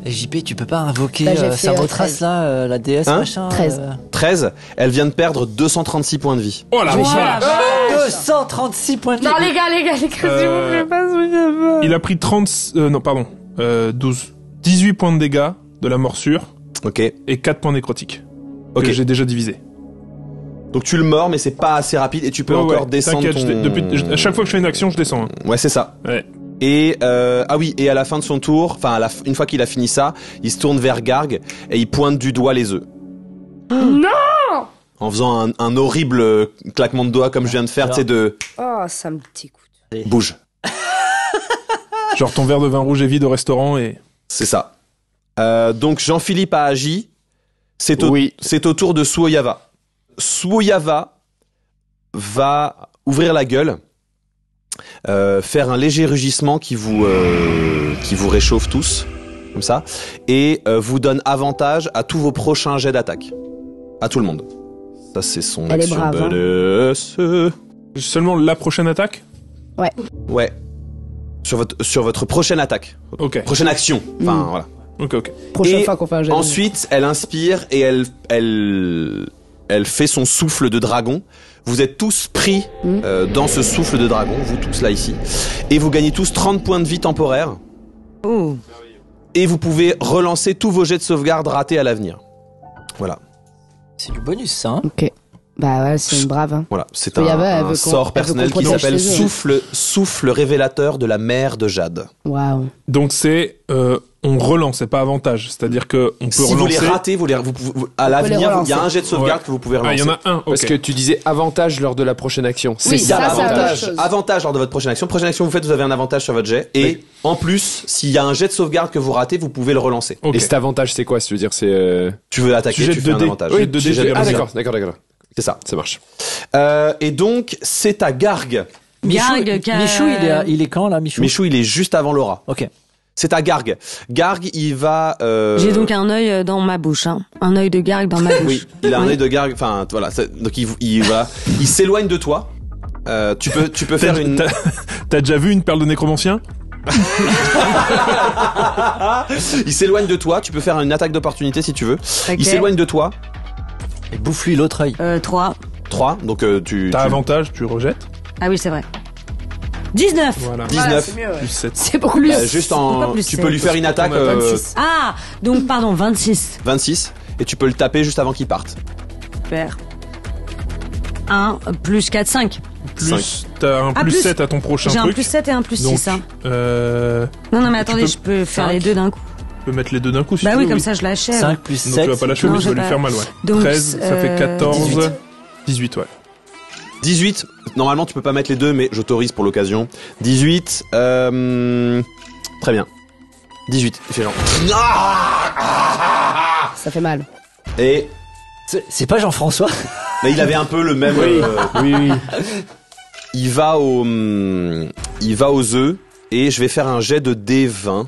Et JP, tu peux pas invoquer Bah, j'ai fait, sa retrace 13. là, la déesse Hein machin 13. 13, elle vient de perdre 236 points de vie. Oh la vache! 236 points de vie. non, les gars, s'il vous plaît, pas ce Il a pris 18 points de dégâts de la morsure Ok. et 4 points nécrotiques. Ok. Que j'ai déjà divisé. Donc tu le mords, mais c'est pas assez rapide et tu peux encore descendre t'inquiète, à chaque fois que je fais une action, je descends. Hein. Ouais, c'est ça. Ouais. Et et à la fin de son tour, une fois qu'il a fini ça, il se tourne vers Garg et il pointe du doigt les œufs. Non! En faisant un horrible claquement de doigts comme je viens de faire, tu sais, de Oh, ça me dégoûte. bouge. Genre ton verre de vin rouge est vide au restaurant et... C'est ça. Donc Jean-Philippe a agi. C'est au tour de Suoyava. Suoyava va ouvrir la gueule, faire un léger rugissement qui vous réchauffe tous, comme ça, et vous donne avantage à tous vos prochains jets d'attaque. À tout le monde. Ça, c'est son Elle est action brave, hein. bonus. Seulement la prochaine attaque? Ouais. Sur votre prochaine attaque. Ok. Prochaine action. Enfin, voilà. Ok. Prochaine Et fois qu'on fait un jet. Ensuite, elle inspire et elle fait son souffle de dragon. Vous êtes tous pris dans ce souffle de dragon, vous tous là ici. Et vous gagnez tous 30 points de vie temporaires. Oh. Et vous pouvez relancer tous vos jets de sauvegarde ratés à l'avenir. Voilà. C'est du bonus, ça, hein? Ok. Bah ouais, c'est une brave. Hein. Voilà. C'est Suoyava, elle un veut sort elle veut personnel qu'on qui protège s'appelle ses œufs. souffle révélateur de la mère de Jade. Waouh. Donc c'est... on relance, c'est pas avantage. C'est-à-dire que on peut Si vous relancer... les ratez, à l'avenir, il y a relancer. un jet de sauvegarde Ouais. que vous pouvez Ah, relancer. il y en a un, ok. Parce que tu disais avantage lors de la prochaine action. Oui, Il y a ça, c'est l'avantage. autre chose. Avantage lors de votre prochaine action. Prochaine action que vous faites, vous avez un avantage sur votre jet. Et en plus, s'il y a un jet de sauvegarde que vous ratez, vous pouvez le relancer. Ok. Et cet avantage, c'est quoi? Je veux dire, c'est... Tu veux attaquer, Tu jettes tu fais un 2 dés. avantage. Oui, 2 dés, j'avais Ah raison. d'accord. C'est ça. Ça marche. Et donc, c'est à Garg. Garg, Michou, il est quand, là, Michou? Michou, il est juste avant Laura. Ok. C'est à Garg. Garg, il va... J'ai donc un œil dans ma bouche, hein. Un œil de Garg dans ma bouche. Oui, il a un œil de Garg. Enfin, voilà. Donc, il s'éloigne de toi. Tu peux faire une... T'as déjà vu une perle de nécromancien? Il s'éloigne de toi. Tu peux faire une attaque d'opportunité si tu veux. Ok. Il s'éloigne de toi. Et bouffe-lui l'autre œil. 3. 3. Donc, tu... T'as avantage, tu rejettes. Ah oui, c'est vrai. 19. Voilà. 19. Plus 7. C'est beaucoup plus. Juste Pourquoi plus tu sept? peux lui faire une attaque 26. Ah, donc pardon, 26. 26 et tu peux le taper juste avant qu'il parte. récupère 1 plus 4, 5. Plus, t'as un plus 7 à ton prochain J'ai truc. un plus 7 et un plus Donc, 6. Hein. Non, mais attendez, je peux faire les deux d'un coup. Tu peux mettre les deux d'un coup si Bah tu oui, veux, comme ça je l'achève. 5 plus Donc 7. tu vas pas l'achever, Non, mais tu j'ai vas lui pas- faire mal, ouais. Donc, 13, ça fait 14, 18, ouais. 18, normalement tu peux pas mettre les deux, mais j'autorise pour l'occasion. 18, très bien. 18, il fait genre... Ça fait mal. Et C'est pas Jean-François. mais il avait un peu le même... Oui. Il va aux œufs, et je vais faire un jet de D20.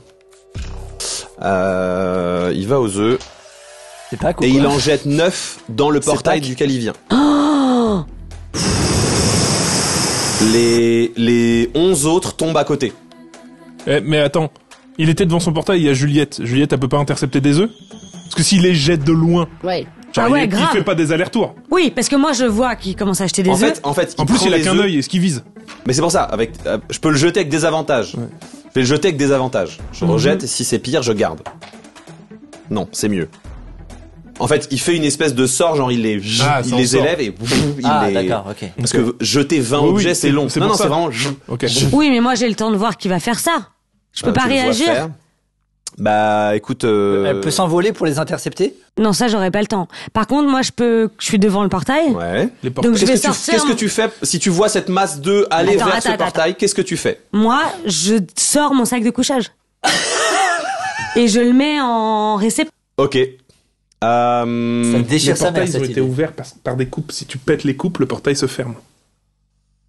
Il va aux œufs, C'est pas quoi. et il en jette 9 dans le C'est portail Pâques. duquel il vient. Les 11 autres tombent à côté. Mais attends, il était devant son portail, il y a Juliette. Juliette, elle peut pas intercepter des œufs? Parce que s'il les jette de loin, Ouais. genre, Ah ouais, il grave. fait pas des allers-retours. Oui, parce que moi je vois qu'il commence à acheter des En œufs. fait, En plus, prend il a les qu'un œufs, œil, est-ce qu'il vise? mais c'est pour ça, je peux le jeter avec des avantages. Je vais le jeter avec des avantages. Je rejette, et si c'est pire, je garde. Non, c'est mieux. En fait, il fait une espèce de sort, genre il les c'est en sort. élève et il Ah, les... d'accord, ok. Parce que jeter 20 Oui, oui, objets, c'est long. c'est Non, pour non, ça. c'est vraiment... Ok. Oui, mais moi j'ai le temps de voir qui va faire ça. Je peux pas tu le vois réagir. faire. Bah, écoute... Elle peut s'envoler pour les intercepter. Non, ça j'aurais pas le temps. Par contre, moi je suis devant le portail. Ouais. Les portails. Donc je vais Qu'est-ce sortir. que tu fais si tu vois cette masse d'œufs aller Attends, vers attends, ce attends. portail? Qu'est-ce que tu fais? Moi, je sors mon sac de couchage. Et je le mets en réception. Ok. Ça Les déchire sa mère, portails, ils ont cette été idée. ouverts par des coupes. Si tu pètes les coupes, le portail se ferme.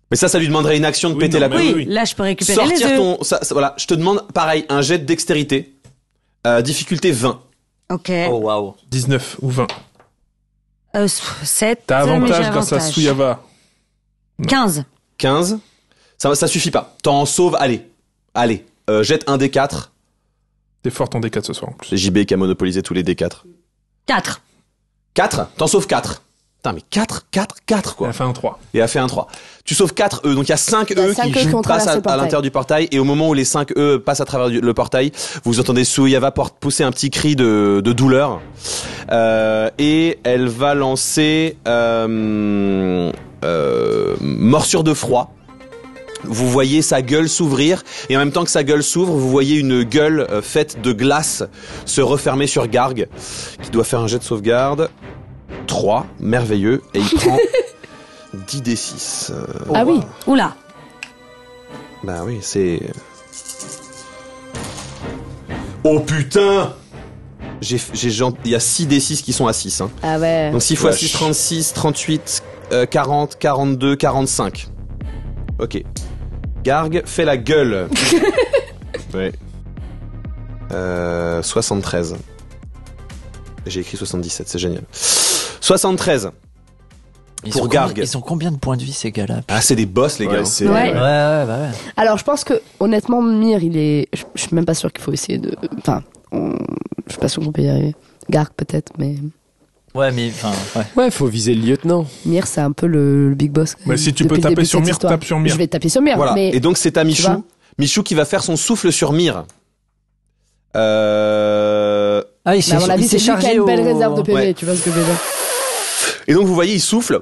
Mais ça lui demanderait une action de Oui, péter non, la mais coupe. Oui, là je peux récupérer les Sortir œufs. voilà, je te demande pareil, un jet de dextérité. Difficulté 20. Ok. Oh waouh. 19 ou 20. 7. T'as mais avantage j'ai grâce à avantage. Souyava. 15. 15. Ça suffit pas. T'en sauves, allez. Jette un D4. T'es forte en D4 ce soir en plus. C'est JB qui a monopolisé tous les D4. 4. 4. T'en sauves 4. Putain, mais 4 Elle quoi. a fait un 3. Et a fait un 3. Tu sauves 4 œufs, donc il y a 5 Il y a œufs 5 qui œufs qui ont passent traversé le à portail. l'intérieur du portail, et au moment où les 5 œufs passent à travers le portail, vous entendez Souyava pousser un petit cri de douleur, et elle va lancer morsure de froid. Vous voyez sa gueule s'ouvrir, et en même temps que sa gueule s'ouvre, vous voyez une gueule faite de glace se refermer sur Garg, qui doit faire un jet de sauvegarde. 3, merveilleux, et il prend 10 D6. Ah oui. Oula. Bah oui, c'est... Oh putain! Il y a 6 D6 qui sont à 6. Hein. Ah ouais. Donc 6 x 6, 36, 38, 40, 42, 45. Ok. Garg fait la gueule. Ouais. 73. J'ai écrit 77, c'est génial. 73. Pour Garg. Ils ont combien de points de vie ces gars-là? Ah, c'est des boss, les gars. Ouais, c'est... Ouais. Ouais, bah ouais. Alors je pense que honnêtement Mir il est. Je suis même pas sûr qu'il faut essayer de. Enfin, je suis pas sûr qu'on peut y arriver. Garg peut-être, mais Ouais, mais enfin, ouais. Ouais, faut viser le lieutenant. Mir c'est un peu le big boss. Bah, si tu depuis peux le taper début de sur cette Mir, histoire. tape sur Mir. Je vais taper sur Mir. Voilà. Mais Et donc c'est à vois Michou. Michou qui va faire son souffle sur Mir. Ah, il mais s'est à mon avis il s'est c'est lui qui a chargé une belle au... réserve de PV. Ouais. Tu vois ce que je veux dire? Et donc vous voyez, il souffle,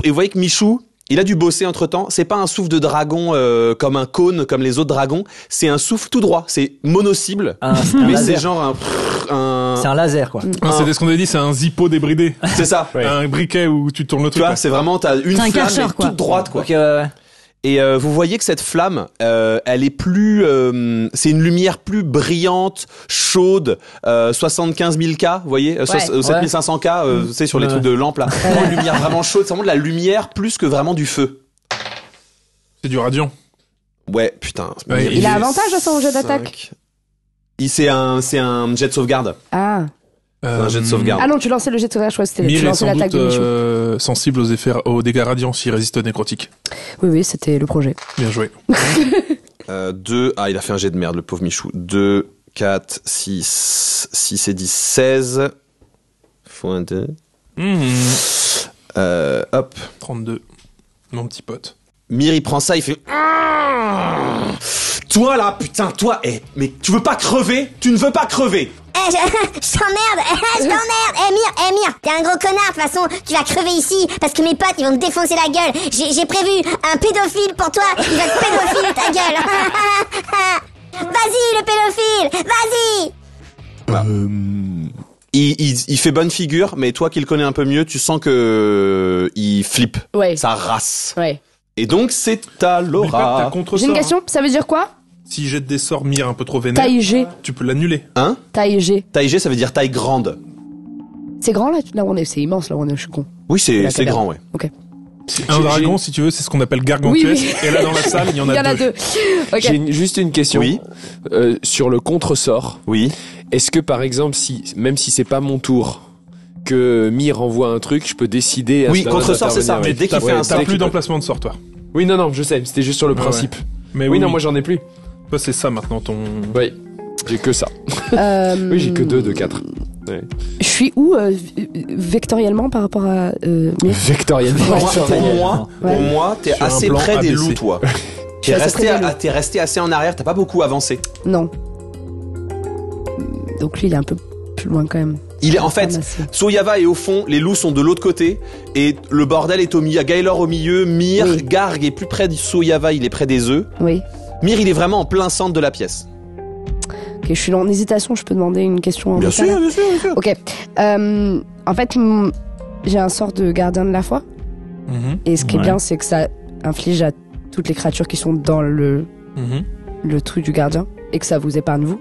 et vous voyez que Michou, il a dû bosser entre temps. C'est pas un souffle de dragon comme un cône, comme les autres dragons. C'est un souffle tout droit. C'est mono-cible, C'est un mais c'est laser. genre un... C'est un laser, quoi. Non, c'est ce qu'on a dit, c'est un zippo débridé. C'est ça. Un briquet où tu tournes le Tu truc. vois, c'est vraiment, t'as une C'est un flamme cacheur, mais quoi. toute droite, quoi. Ok, ouais. Et vous voyez que cette flamme, elle est plus, c'est une lumière plus brillante, chaude, 75 000 K, vous voyez, 7500 K, tu sais, sur les Ouais. trucs de lampe là. Vraiment une lumière vraiment chaude, c'est vraiment de la lumière plus que vraiment du feu. C'est du radiant. Ouais, putain. Ouais, Il a est avantage à son jet d'attaque. C'est un jet de sauvegarde. Ah. Un jet de sauvegarde. Ah non, tu lançais le jet de sauvegarde, je crois que c'était Mir tu est lançais sans l'attaque doute de Michou. sensible aux dégâts radiants s'il résiste nécrotique. Oui, c'était le projet. Bien joué. 2, il a fait un jet de merde, le pauvre Michou. 2, 4, 6 et 10, 16. Fois 2. Hop. 32. Mon petit pote. Mir, il prend ça, il fait... Toi là, putain, toi, mais tu veux pas crever? Tu ne veux pas crever? Je t'emmerde. Je t'emmerde. Mire, t'es un gros connard. De toute façon, tu vas crever ici parce que mes potes, ils vont te défoncer la gueule. J'ai prévu un pédophile pour toi. Il va te pédophile ta gueule. Vas-y, le pédophile. Vas-y. Il fait bonne figure, mais toi qui le connais un peu mieux, tu sens que il flippe. Ouais. Ça race. Ouais. Et donc c'est à N'oublie pas que Laura. t'as contre-sort, J'ai une hein. question, ça veut dire quoi? Si jette des sorts Mire un peu trop vénère, Taille G. tu peux l'annuler. Hein? Taille G. Taille G, ça veut dire taille grande. C'est grand là? Là où on est, c'est immense là où on est, je suis con. Oui, c'est La c'est caverne. grand, ouais. Ok. Un dragon, si tu veux, c'est ce qu'on appelle gargantuesque. Oui. Et là, dans la salle, il y en a deux. Ok. J'ai juste une question. Oui. Sur le contre-sort. Oui. Est-ce que par exemple, même si c'est pas mon tour, que Mire envoie un truc, je peux décider. Oui, contre-sort, c'est ça. Mais dès qu'il fait un T'as sort, plus d'emplacement de sort, toi. Oui, non, je sais. C'était juste sur le principe. Mais Oui, non, moi j'en ai plus. Toi, c'est ça maintenant ton. Oui, j'ai que ça. Oui, j'ai que 2 de 4. Ouais. Je suis où vectoriellement par rapport à Mire? Vectoriellement. Pour moi, t'es Sur un assez plan près des ABC. loups, toi. Je suis assez près des loups. T'es resté assez en arrière, t'as pas beaucoup avancé. Non. Donc lui, il est un peu plus loin quand même. Il est en fait, Ramassé. Soyava est au fond, les loups sont de l'autre côté, et le bordel est au milieu. Gaylor au milieu, Mire, Oui. Garg est plus près du Soyava, il est près des œufs. Oui. Mire, il est vraiment en plein centre de la pièce. Ok, je suis en hésitation, je peux demander une question en Bien vocal? sûr, bien sûr, bien sûr. Ok. En fait, j'ai un sort de gardien de la foi. Et ce qui est bien, c'est que ça inflige à toutes les créatures qui sont dans le truc du gardien et que ça vous épargne vous.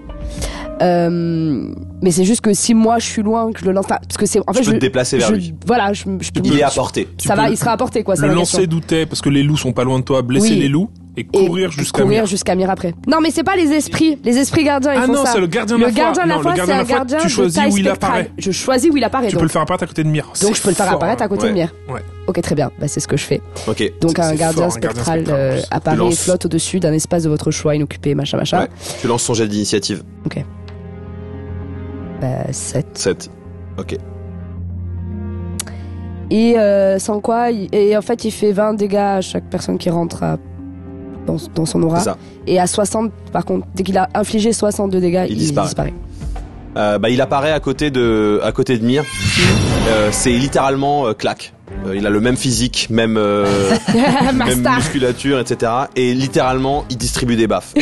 Mais c'est juste que si moi je suis loin, que je le lance pas, parce que c'est en fait Tu peux te déplacer vers lui. Voilà, je peux. Il est à portée. Ça va, il sera à portée quoi. Ça Le la lancer question. d'où t'es, parce que les loups sont pas loin de toi, blesser Oui. les loups et courir jusqu'à courir Mire. jusqu'à Mire après. Non, mais c'est pas les esprits gardiens. Ils Ah font non, ça. c'est le gardien de la Le foi. gardien de la Non, foi, le c'est gardien de un la foi, gardien tu de choisis taille où il spectrale. apparaît. Je choisis où il apparaît. Tu peux le faire apparaître à côté de Mire. Donc je peux le faire apparaître à côté de Mire. Ouais. Ok, très bien. Bah, c'est ce que je fais. Ok. Donc un C'est gardien fort, un gardien spectral spectral, en plus. apparaît Tu et lances. flotte au-dessus d'un espace de votre choix inoccupé, machin. Ouais. Tu lances ton jet d'initiative. Bah, 7. 7. Ok. Et sans quoi, et en fait, il fait 20 dégâts à chaque personne qui rentre dans son aura. C'est ça. Et à 60, par contre, dès qu'il a infligé 62 dégâts, il disparaît. Il apparaît à côté de Mire. C'est littéralement claque. Il a le même physique, même Star. musculature, etc. Et littéralement, il distribue des baffes.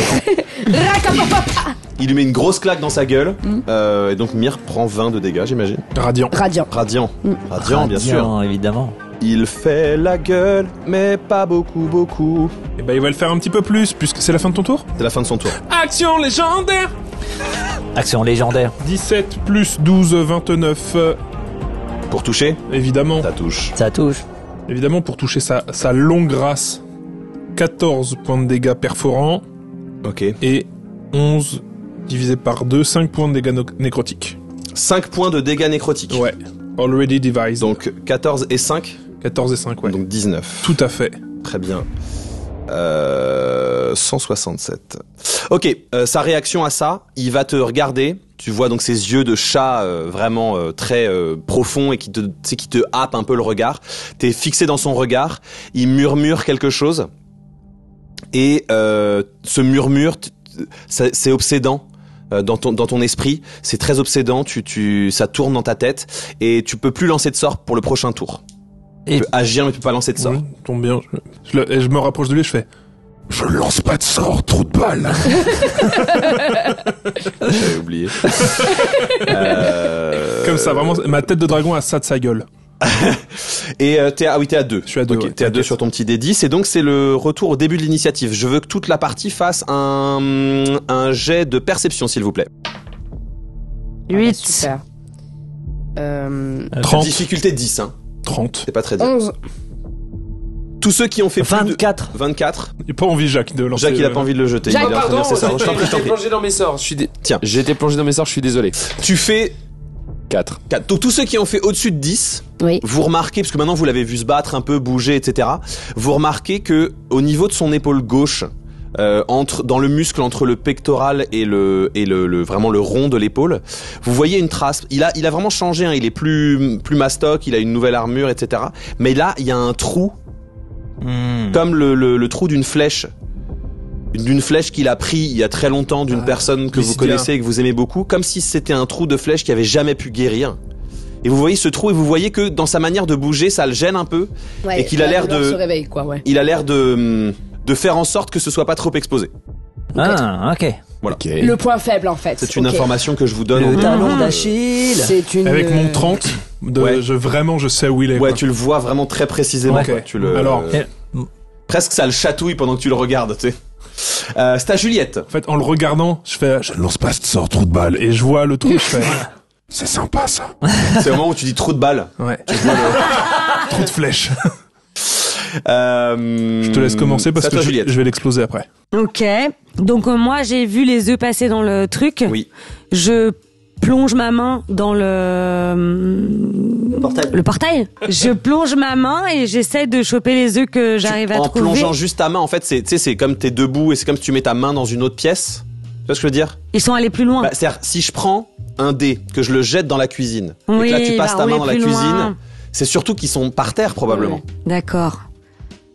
Il lui met une grosse claque dans sa gueule. Et donc Mire prend 20 de dégâts, j'imagine. Radiant. Radiant, bien sûr. Évidemment. Il fait la gueule, mais pas beaucoup. Et bah, il va le faire un petit peu plus, puisque c'est la fin de ton tour. C'est la fin de son tour. Action légendaire! Action légendaire. 17 plus 12, 29. Pour toucher, Évidemment. ça touche. Ça touche. Évidemment, pour toucher sa longue race. 14 points de dégâts perforants. Ok. Et 11 divisé par 2, 5 points de dégâts nécrotiques. 5 points de dégâts nécrotiques. Ouais. Already devised. Donc 14 et 5. 14 et 5, ouais. Donc 19. Tout à fait. Très bien. 167. Ok, sa réaction à ça, il va te regarder. Tu vois donc ses yeux de chat vraiment très profonds et qui te happe un peu le regard. T'es fixé dans son regard. Il murmure quelque chose. Et ce murmure, c'est obsédant. Dans ton esprit, c'est très obsédant. Ça tourne dans ta tête et tu peux plus lancer de sort pour le prochain tour. Tu peux agir mais tu peux pas lancer de sort. Oui, tombe bien. Je me rapproche de lui, je fais. Je lance pas de sort, trou de balle. J'avais oublié. Comme ça, vraiment, ma tête de dragon a ça de sa gueule. Et t'es à 2. Je suis à 2. Ok, Ouais, t'es à 2 sur ton petit D10 et donc c'est le retour au début de l'initiative. Je veux que toute la partie fasse un jet de perception s'il vous plaît. 8. Super. 30. Difficulté 10 hein. 30. C'est pas très dur. 11. Tous ceux qui ont fait plus de 24. 24. J'ai pas envie, Jacques, de lancer. Jacques il a pas envie de le jeter. Jacques, il est en train de dire, c'est ça. Je t'en prie, je t'en prie. plongé dans mes sorts. Tiens. J'ai été plongé dans mes sorts, je suis désolé. Tu fais 4. 4. Donc tous ceux qui ont fait au-dessus de 10, Oui. vous remarquez, parce que maintenant vous l'avez vu se battre un peu, bouger, etc. Vous remarquez que au niveau de son épaule gauche, dans le muscle entre le pectoral et vraiment le rond de l'épaule, vous voyez une trace. Il a vraiment changé. Hein, il est plus mastoc, il a une nouvelle armure, etc. Mais là, il y a un trou, comme le trou d'une flèche. d'une flèche qu'il a pris il y a très longtemps d'une personne que vous connaissez et que vous aimez beaucoup, comme si c'était un trou de flèche qui avait jamais pu guérir. Et vous voyez ce trou et vous voyez que dans sa manière de bouger, ça le gêne un peu et qu'il a l'air de se réveille, quoi, ouais. il a l'air de faire en sorte que ce soit pas trop exposé. Ah, ok. Voilà. Okay. Le point faible, en fait. C'est une information que je vous donne. Le talon d'Achille. C'est une... Avec mon 30, je sais où il est. Ouais, quoi. tu le vois vraiment très précisément. Ok. Quoi. Tu le... Alors, presque ça le chatouille pendant que tu le regardes, tu sais. C'est à Juliette. en fait, en le regardant, je ne lance pas ce sort trou de balle et je vois le trou, je fais c'est sympa ça. C'est au moment où tu dis trou de balle. Ouais. Tu vois le trou de flèche. Je te laisse commencer parce que je vais l'exploser après. Ok. Donc moi j'ai vu les œufs passer dans le truc. Oui. Je plonge ma main dans le portail. Je plonge ma main et j'essaie de choper les œufs que j'arrive à trouver. En plongeant juste ta main, en fait, c'est comme t'es debout et c'est comme si tu mets ta main dans une autre pièce. Tu vois ce que je veux dire? Ils sont allés plus loin. C'est-à-dire, si je prends un dé, que je le jette dans la cuisine, et Oui, que là tu passes ta main dans la cuisine, loin. c'est surtout qu'ils sont par terre probablement. D'accord.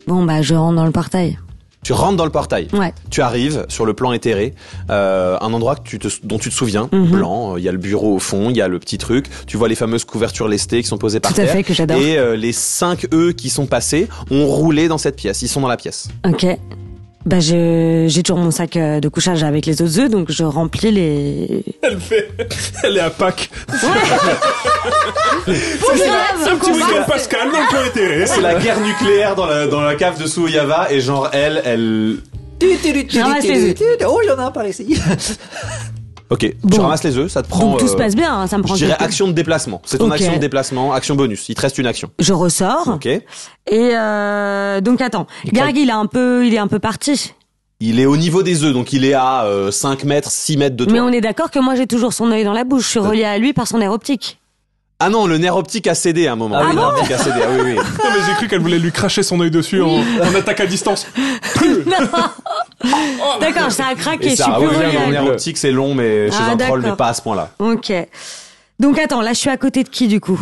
Bon bah je rentre dans le portail. Tu rentres dans le portail. Ouais. Tu arrives sur le plan éthéré, un endroit dont tu te souviens, blanc. Il y a le bureau au fond, il y a le petit truc. Tu vois les fameuses couvertures lestées qui sont posées par terre. Tout à fait, que j'adore. Et les 5 œufs qui sont passés ont roulé dans cette pièce. Ils sont dans la pièce. Ok. Bah j'ai toujours mon sac de couchage avec les autres œufs, donc je remplis les... Elle est à Pâques. C'est Un petit week-end Pascal dans le plan éthéré. C'est la guerre nucléaire dans la cave de Suoyava et genre elle... Je ramasse les œufs. Oh, il y en a un par ici. Ok, tu Bon. ramasses les œufs, ça te prend... Donc tout se passe bien, hein, ça me prend... Je dirais quelques- action de déplacement. C'est ton Ok. action de déplacement, action bonus. Il te reste une action. Je ressors. Ok. Et donc attends, Garg il est un peu parti. Il est au niveau des œufs, donc il est à 5 mètres, 6 mètres de toi. Mais on est d'accord que moi j'ai toujours son œil dans la bouche. Je suis reliée à lui par son nerf optique. Ah non, le nerf optique a cédé à un moment. Ah oui, le nerf non, optique a cédé. Ah oui, oui. Non mais j'ai cru qu'elle voulait lui cracher son œil dessus en attaque à distance. D'accord, ça a craqué. Et Je suis ça, plus oui, reliée le à lui. nerf optique c'est long, mais chez Ah, un troll, d'accord. mais pas à ce point-là. Ok. Donc attends, là je suis à côté de qui du coup?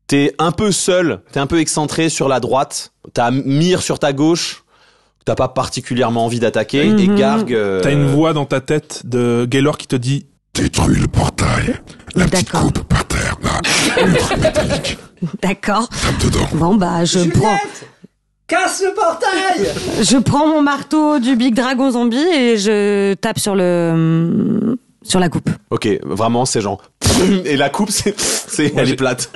T'es un peu seul, t'es un peu excentré sur la droite. T'as Myr sur ta gauche. T'as pas particulièrement envie d'attaquer. Et Garg. T'as une voix dans ta tête de Gaylor qui te dit Détruis le portail. La petite D'accord. coupe par terre, là. Le truc métallique. D'accord. Tape dedans. Bon bah Casse le portail. je prends mon marteau du Big Dragon Zombie et je tape sur la coupe. Ok, vraiment c'est genre. Et la coupe elle est plate.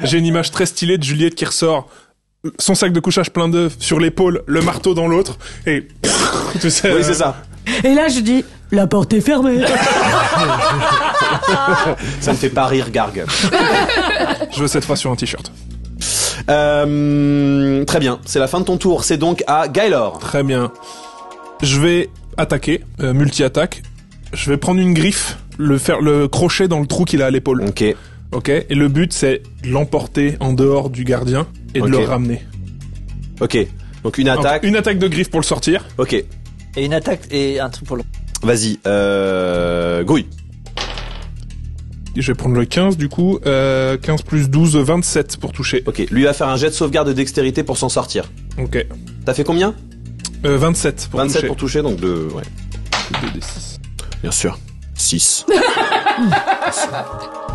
j'ai une image très stylée de Juliette qui ressort son sac de couchage plein d'œufs sur l'épaule, le marteau dans l'autre et tu sais, Oui c'est ça. Et là je dis la porte est fermée. Ça me fait pas rire Garg. Je veux cette phrase sur un t-shirt. Très bien, c'est la fin de ton tour. C'est donc à Gaylor. Très bien. Je vais attaquer, multi-attaque. Je vais prendre une griffe, le crochet dans le trou qu'il a à l'épaule. Ok. Ok. Et le but c'est de l'emporter en dehors du gardien et de Ok. le ramener. Ok. Donc une attaque. Donc, une attaque de griffe pour le sortir. Ok. Et une attaque et un truc pour le... Vas-y. Grouille. Je vais prendre le 15 du coup. 15 plus 12, 27 pour toucher. Ok. Lui va faire un jet de sauvegarde de dextérité pour s'en sortir. Ok. T'as fait combien? 27 pour 27 toucher. pour toucher, donc 2. Ouais. 2d6. Bien sûr. 6.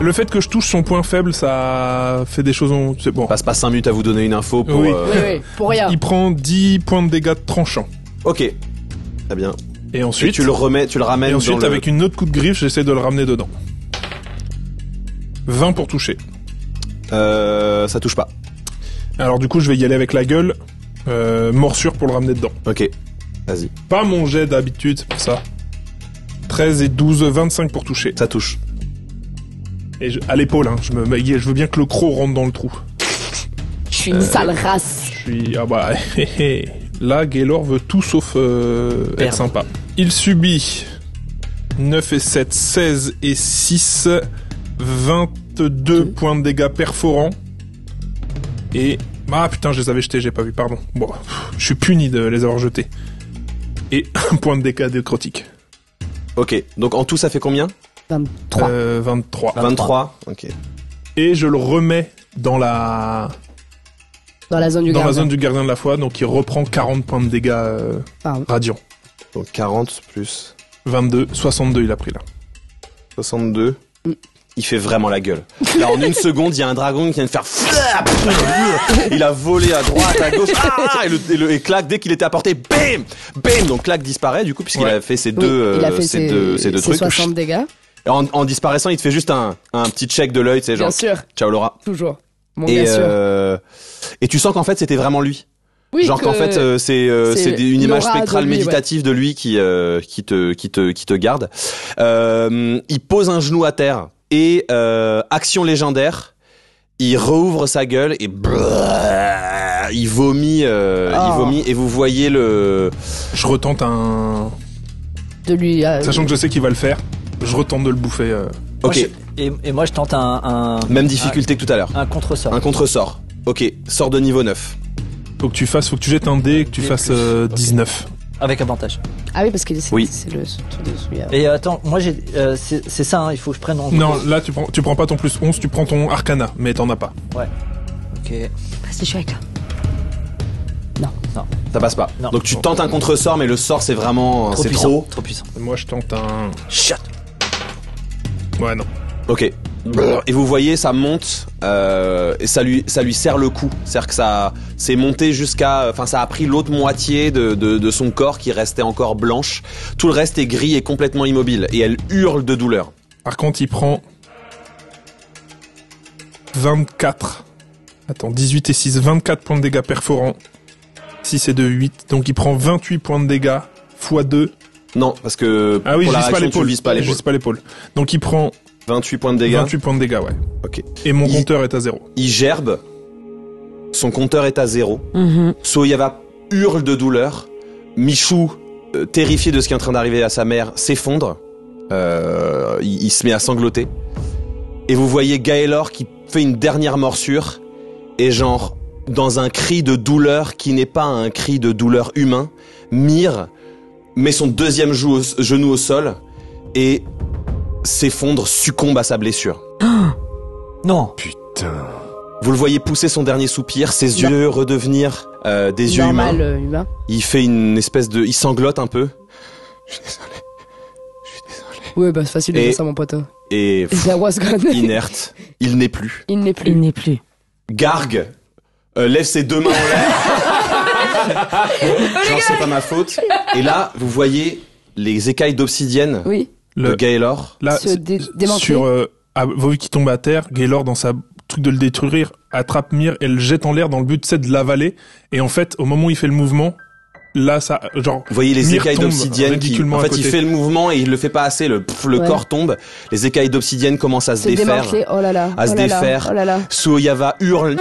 Le fait que je touche son point faible, ça fait des choses... C'est bon. Passe pas 5 minutes à vous donner une info pour... Oui. Oui, pour rien. Il prend 10 points de dégâts tranchants. Ok. Très bien. Et Et ensuite, tu le ramènes et ensuite dans le... avec une autre coup de griffe, j'essaie de le ramener dedans. 20 pour toucher. Ça touche pas. Alors du coup, je vais y aller avec la gueule. Morsure pour le ramener dedans. Ok. Vas-y. Pas mon jet d'habitude, c'est pour ça. 13 et 12, 25 pour toucher. Ça touche. Et à l'épaule, hein. Je veux bien que le croc rentre dans le trou. Je suis une sale race. Je suis... Ah bah... Là, Gaylor veut tout sauf être sympa. Il subit 9 et 7, 16 et 6, 22 points de dégâts perforants. Et... Ah putain, je les avais jetés, j'ai pas vu, pardon. Bon, je suis puni de les avoir jetés. Et un point de dégâts nécrotique. Ok. Donc en tout, ça fait combien? 23. 23. 23. Ok. Et je le remets dans la Dans la zone du dans la gardien. zone du gardien de la foi, donc il reprend 40 points de dégâts Pardon. radiants. Donc 40 plus 22, 62 il a pris là. 62. Il fait vraiment la gueule. Là, en une seconde, il y a un dragon qui vient de faire... Il a volé à droite, à gauche. Et Clack, dès qu'il était à portée, bam, bam. Donc Clack disparaît, du coup, puisqu'il a fait ses deux trucs. 60 dégâts. En disparaissant, il te fait juste un petit check de l'œil, tu sais, genre... Bien sûr. Ciao Laura. Toujours. Mon bien sûr. Et tu sens qu'en fait, c'était vraiment lui. Oui, genre qu'en fait, c'est une image l'aura spectrale de lui, méditative de lui qui te garde. Il pose un genou à terre. Et action légendaire, il rouvre sa gueule et il vomit, et vous voyez le... Je retente un... De lui... Sachant que je sais qu'il va le faire, je retente de le bouffer. Ok. Et moi je tente un... Même difficulté que tout à l'heure. Un contre-sort. Un contre-sort. Ok, sort de niveau 9. Faut que tu jettes un dé et que tu fasses 19. Avec avantage. Ah oui, parce que c'est Oui. le truc de celui-là. Et attends, moi j'ai... c'est ça, hein, il faut que je prenne en... Non, là tu prends pas ton plus 11, tu prends ton arcana, mais t'en as pas. Ouais. Ok. Vas-y, je suis avec toi. Non. Ça passe pas. Non. Donc tu tentes un contre-sort, mais le sort c'est vraiment... Trop c'est puissant. Trop puissant. Moi je tente un... Shut. Ouais, non. Ok. Et vous voyez, ça monte et ça lui serre le cou. C'est-à-dire que ça c'est monté jusqu'à... Enfin, ça a pris l'autre moitié de son corps qui restait encore blanche. Tout le reste est gris et complètement immobile. Et elle hurle de douleur. Par contre, il prend 24. Attends, 18 et 6, 24 points de dégâts perforants. 6 et 2, 8. Donc il prend 28 points de dégâts x 2. Non, parce que Ah oui, pour je la vise pas réaction, tu l'épaule. vises pas Je l'épaule. vise pas l'épaule. Donc il prend 28 points de dégâts. 28 points de dégâts, ouais. Ok. Et mon compteur est à 0. Il gerbe. Son compteur est à 0. Mhm. Soyava hurle de douleur. Michou, terrifié de ce qui est en train d'arriver à sa mère, s'effondre. Il se met à sangloter. Et vous voyez Gaelor qui fait une dernière morsure. Et genre, dans un cri de douleur qui n'est pas un cri de douleur humain, Myr met son deuxième genou au sol et s'effondre, succombe à sa blessure. Non. Putain. Vous le voyez pousser son dernier soupir, ses yeux redevenir des yeux humains. Normal, humain. Il fait une espèce de... Il sanglote un peu. Ouais, bah c'est facile de Et- dire ça, mon pote. Et That was gone. inerte, il n'est plus. Il n'est plus. Il n'est plus. Gargue lève ses deux mains en l'air. Genre c'est pas ma faute. Et là, vous voyez les écailles d'obsidienne Oui. de Gaelor. Là, Se démanteler. sur vu qu'il tombe à terre, Gaylord dans sa truc de le détruire attrape Myr et le jette en l'air dans le but de l'avaler. Et en fait, au moment où il fait le mouvement, là ça genre. Vous voyez les Myr écailles tombe d'obsidienne qui, ridiculement en à fait, il côté. fait le mouvement et il le fait pas assez. Le Ouais. corps tombe. Les écailles d'obsidienne commencent à se Se défaire, démanteler. Oh là là. à se oh là là, défaire. Oh là là. Suoyava hurle.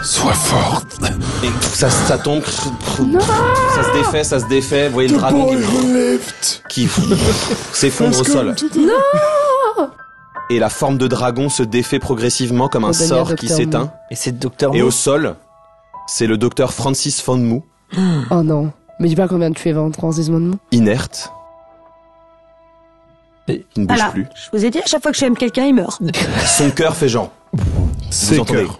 Sois forte. Et ça tombe. Ça se défait. Vous voyez le dragon qui s'effondre au sol. Et la forme de dragon se défait progressivement comme un Ça devient sort qui Dr. s'éteint. Et c'est le docteur Et Mou. au sol, c'est le docteur Francis Von Mou, Oh non. Mais dis pas combien tu es en transition. inerte. Et- Il ne bouge Voilà. plus. Je vous ai dit, à chaque fois que je aime quelqu'un, il meurt. Son cœur fait genre. C'est Vous entendez. cœur.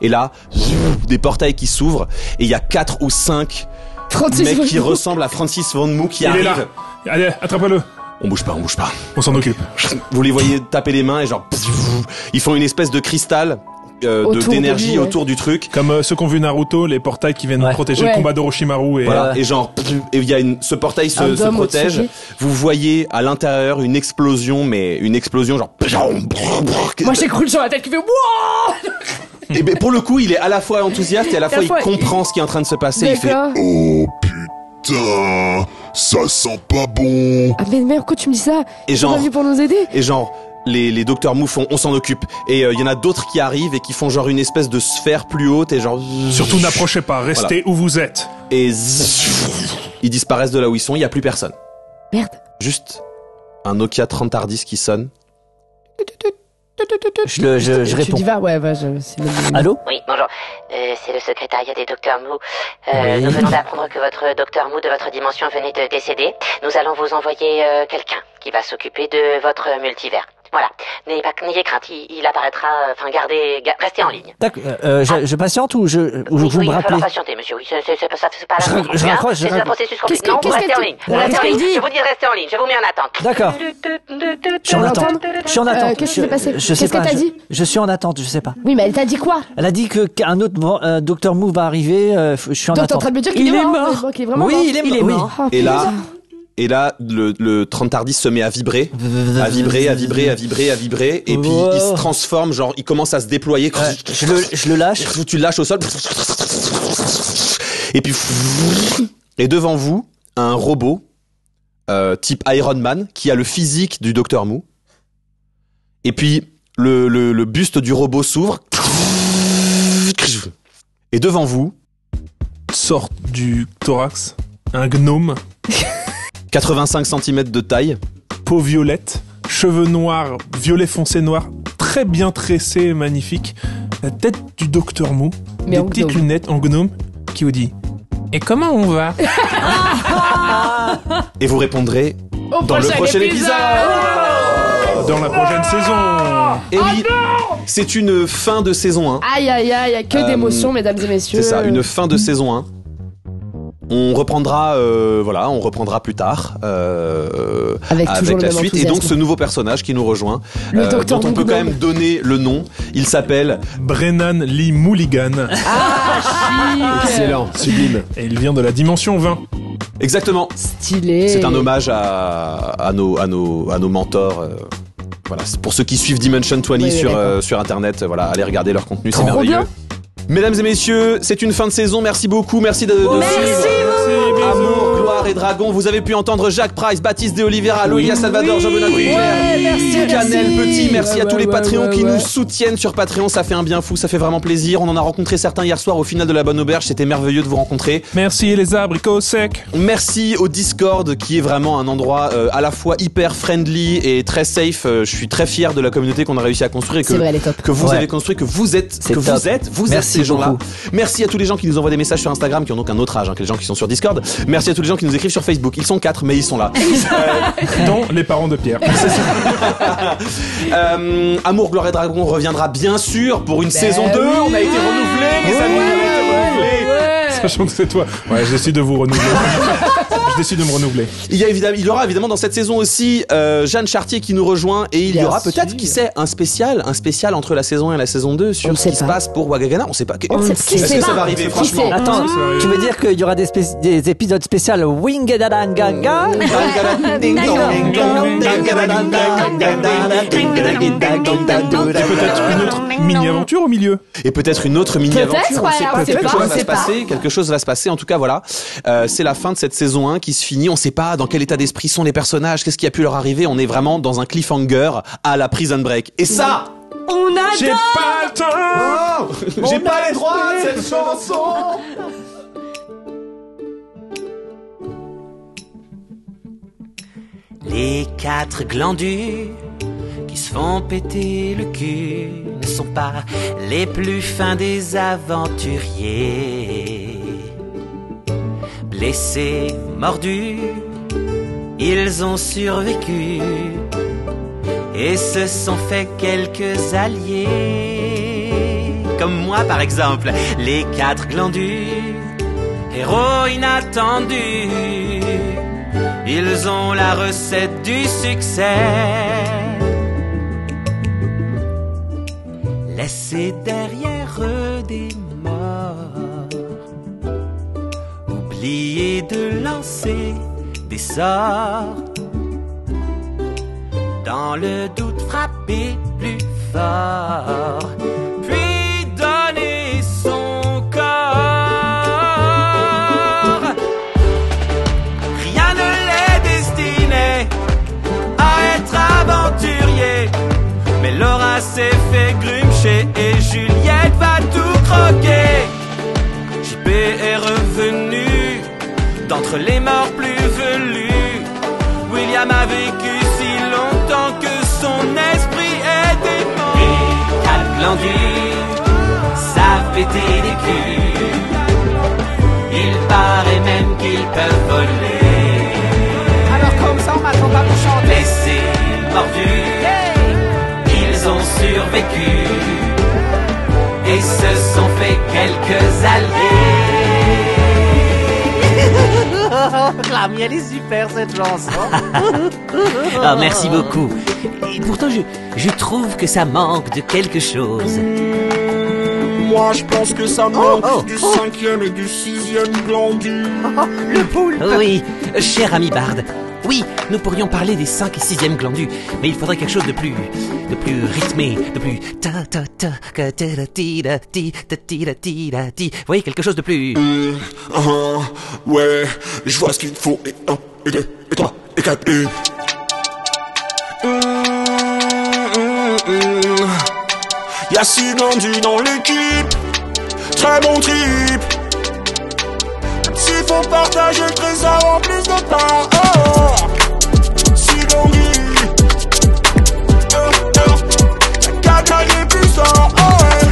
Et là, des portails qui s'ouvrent et il y a 4 ou 5 Francis mecs Von qui Mou. ressemblent à Francis Von Mou qui Il est là. arrivent. Allez, attrape-le. On bouge pas. On s'en occupe. Vous les voyez taper les mains et genre ils font une espèce de cristal Autour de d'énergie lui, ouais. autour du truc. Comme ceux qu'ont vu Naruto, les portails qui viennent Ouais. protéger Ouais. le combat d'Orochimaru et Voilà, Ouais. et genre, et il y a ce portail Un se dôme protège. au-dessus. Vous voyez à l'intérieur une explosion, mais une explosion genre. Moi j'ai cru sur la tête qui fait wouah. Et ben, pour le coup, il est à la fois enthousiaste et à la fois il comprend ce qui est en train de se passer. Il fait. D'accord. Oh putain, ça sent pas bon. Ah mais pourquoi tu me dis ça? Et T'es genre, pas venu pour nous aider? et genre, les docteurs Mou font, on s'en occupe. Et il y en a d'autres qui arrivent et qui font genre une espèce de sphère plus haute et genre. surtout n'approchez pas, restez où vous êtes. Et ils disparaissent de là où ils sont. Il y a plus personne. Merde. Juste un Nokia 30 Tardis qui sonne. Je Tu réponds. dis va, ouais, c'est le... Allô? Oui, bonjour. C'est le secrétariat des docteurs Mou. Oui. Nous venons d'apprendre que votre docteur Mou de votre dimension venait de décéder. Nous allons vous envoyer quelqu'un qui va s'occuper de votre multivers. Voilà. N'ayez crainte, il apparaîtra. Enfin, restez en ligne. D'accord. Je patiente ou vous il me va rappelez? falloir patienter, monsieur. Oui, c'est pas la Je raccroche. C'est un processus compliqué. Non, vous restez en ligne. Vous restez en ligne. Je vous dis de rester en ligne. Je vous mets en attente. D'accord. Je suis en attente. Qu'est-ce qui s'est passé? Je sais Qu'est-ce pas. qu'elle t'a dit? Je suis en attente. Je sais pas. Oui, mais elle t'a dit quoi? Elle a dit qu'un autre Docteur Mou va arriver. Je suis en Donc t'es en attente. train de me dire qu'il est mort? Qu'il est vraiment mort? Oui, il est mort. Oh, Et là, le 30 Tardis se met à vibrer, et puis il se transforme, genre il commence à se déployer. Ouais, je le lâche. Tu le lâches au sol. Et puis, et devant vous, un robot type Iron Man qui a le physique du Docteur Mou. Et puis le buste du robot s'ouvre. Et devant vous sort du thorax un gnome. 85 cm de taille. Peau violette, cheveux noirs, violet foncé noir, très bien tressé et magnifique. La tête du Docteur Mou, mais des petites lunettes en gnome, qui vous dit « Et comment on va ?» Et vous répondrez dans le prochain épisode. Dans la prochaine saison. Et oui, c'est une fin de saison 1. Aïe, aïe, aïe, que d'émotions, mesdames et messieurs. C'est ça, une fin de saison 1. On reprendra plus tard avec la suite et donc ce nouveau personnage qui nous rejoint, dont on peut quand même donner le nom. Il s'appelle Brennan Lee Mulligan. Excellent, sublime. Et il vient de la dimension 20. Exactement. Stylé. C'est un hommage à nos mentors. Voilà, pour ceux qui suivent Dimension 20 sur internet, voilà, allez regarder leur contenu, c'est merveilleux. Bien. Mesdames et messieurs, c'est une fin de saison. Merci beaucoup. Merci de suivre. Amour, gloire et dragon. Vous avez pu entendre Jacques Price, Baptiste de Oliveira, Loïa Salvador, Jean-Benoît Canel Petit. Merci à tous les Patreons qui nous soutiennent sur Patreon. Ça fait un bien fou. Ça fait vraiment plaisir. On en a rencontré certains hier soir au final de la Bonne Auberge. C'était merveilleux de vous rencontrer. Merci les abricots secs. Merci au Discord qui est vraiment un endroit à la fois hyper friendly et très safe. Je suis très fier de la communauté qu'on a réussi à construire et que vous avez construit, que vous êtes ces gens-là. Merci à tous les gens qui nous envoient des messages sur Instagram, qui ont donc un autre âge que les gens qui sont sur Discord. Merci à tous les gens qui nous écrivent sur Facebook. Ils sont 4, mais ils sont là. Dont les parents de Pierre. Amour, gloire et dragon reviendra bien sûr pour une saison 2. On a été renouvelés, les amis. On a été renouvelés. Sachant que c'est toi. Ouais, je décide de vous renouveler. Je décide de me renouveler. Il y aura évidemment dans cette saison aussi Jeanne Chartier qui nous rejoint et il y aura peut-être, qui sait, un spécial entre la saison 1 et la saison 2 sur ce qui se passe pour Wagagana. On sait pas. Est-ce que ça va arriver, franchement? Attends, tu veux dire qu'il y aura des épisodes spéciaux Wingedadanganga? Peut-être une autre mini-aventure au milieu. Et peut-être une autre mini-aventure. Peut-être, quelque chose va se passer. En tout cas, voilà. C'est la fin de cette saison 1 qui se finit. On sait pas dans quel état d'esprit sont les personnages, qu'est-ce qui a pu leur arriver. On est vraiment dans un cliffhanger à la Prison Break. Et ça, on adore. J'ai pas le temps. J'ai pas les droits de cette chanson. Les 4 glandus qui se font péter le cul ne sont pas les plus fins des aventuriers. Blessés, mordus, ils ont survécu et se sont fait quelques alliés. Comme moi par exemple, les 4 glandus, héros inattendus. Ils ont la recette du succès. Laisser derrière eux des morts, oublier de lancer des sorts. Dans le doute, frapper plus fort, puis donner son corps. Rien ne les destinait à être aventuriers, mais Laura s'est fait grumecher et Juliette va tout croquer. JP est revenu d'entre les morts plus velus. William a vécu si longtemps que son esprit est démon. Les 4 glandus savent péter des culs. Il paraît même qu'ils peuvent voler. Alors comme ça on m'attend pas pour chanter. Blessés, mordus, survécu et se sont fait quelques alliés. Clammy, elle est super cette chanson. Oh, merci beaucoup. Et pourtant, je trouve que ça manque de quelque chose. Moi je pense que ça manque du 5e et du 6e glandu. Le poulpe. Oui, cher ami Bard. Oui, nous pourrions parler des 5 et 6e glandus, mais il faudrait quelque chose de plus rythmé, de plus vous voyez, quelque chose de plus. Ouais, je vois ce qu'il faut. Et 1, et 2, et 3, et 4, et... Y'a 6 glandus dans l'équipe, très bon trip. S'il faut partager le trésor en plus de part, oh, 6 glandus, ça cagaille plus tard, oh ouais.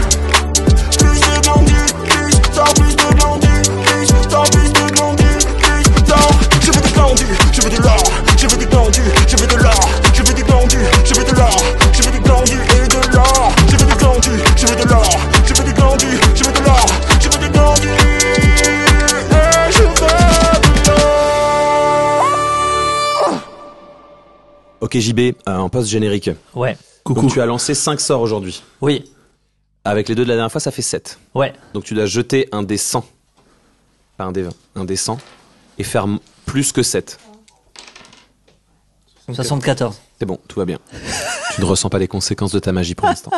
Plus de glandus, plus tard, plus de glandus, plus tard, plus de glandus, plus tard. Je veux des glandus, je veux de l'or, je veux des glandus, je veux de l'or, je veux des glandus, je veux de l'or, je veux des glandus et de l'or. Je veux des glandus, je veux de l'or, je veux des glandus, je veux de l'or, je veux des glandus. Ok JB, en post générique. Ouais. Coucou. Donc tu as lancé 5 sorts aujourd'hui. Oui. Avec les 2 de la dernière fois, ça fait 7. Ouais. Donc tu dois jeter un dé 100. Pas un dé 20, un dé 100. Et faire plus que 7. 74. C'est bon, tout va bien. Tu ne ressens pas les conséquences de ta magie pour l'instant.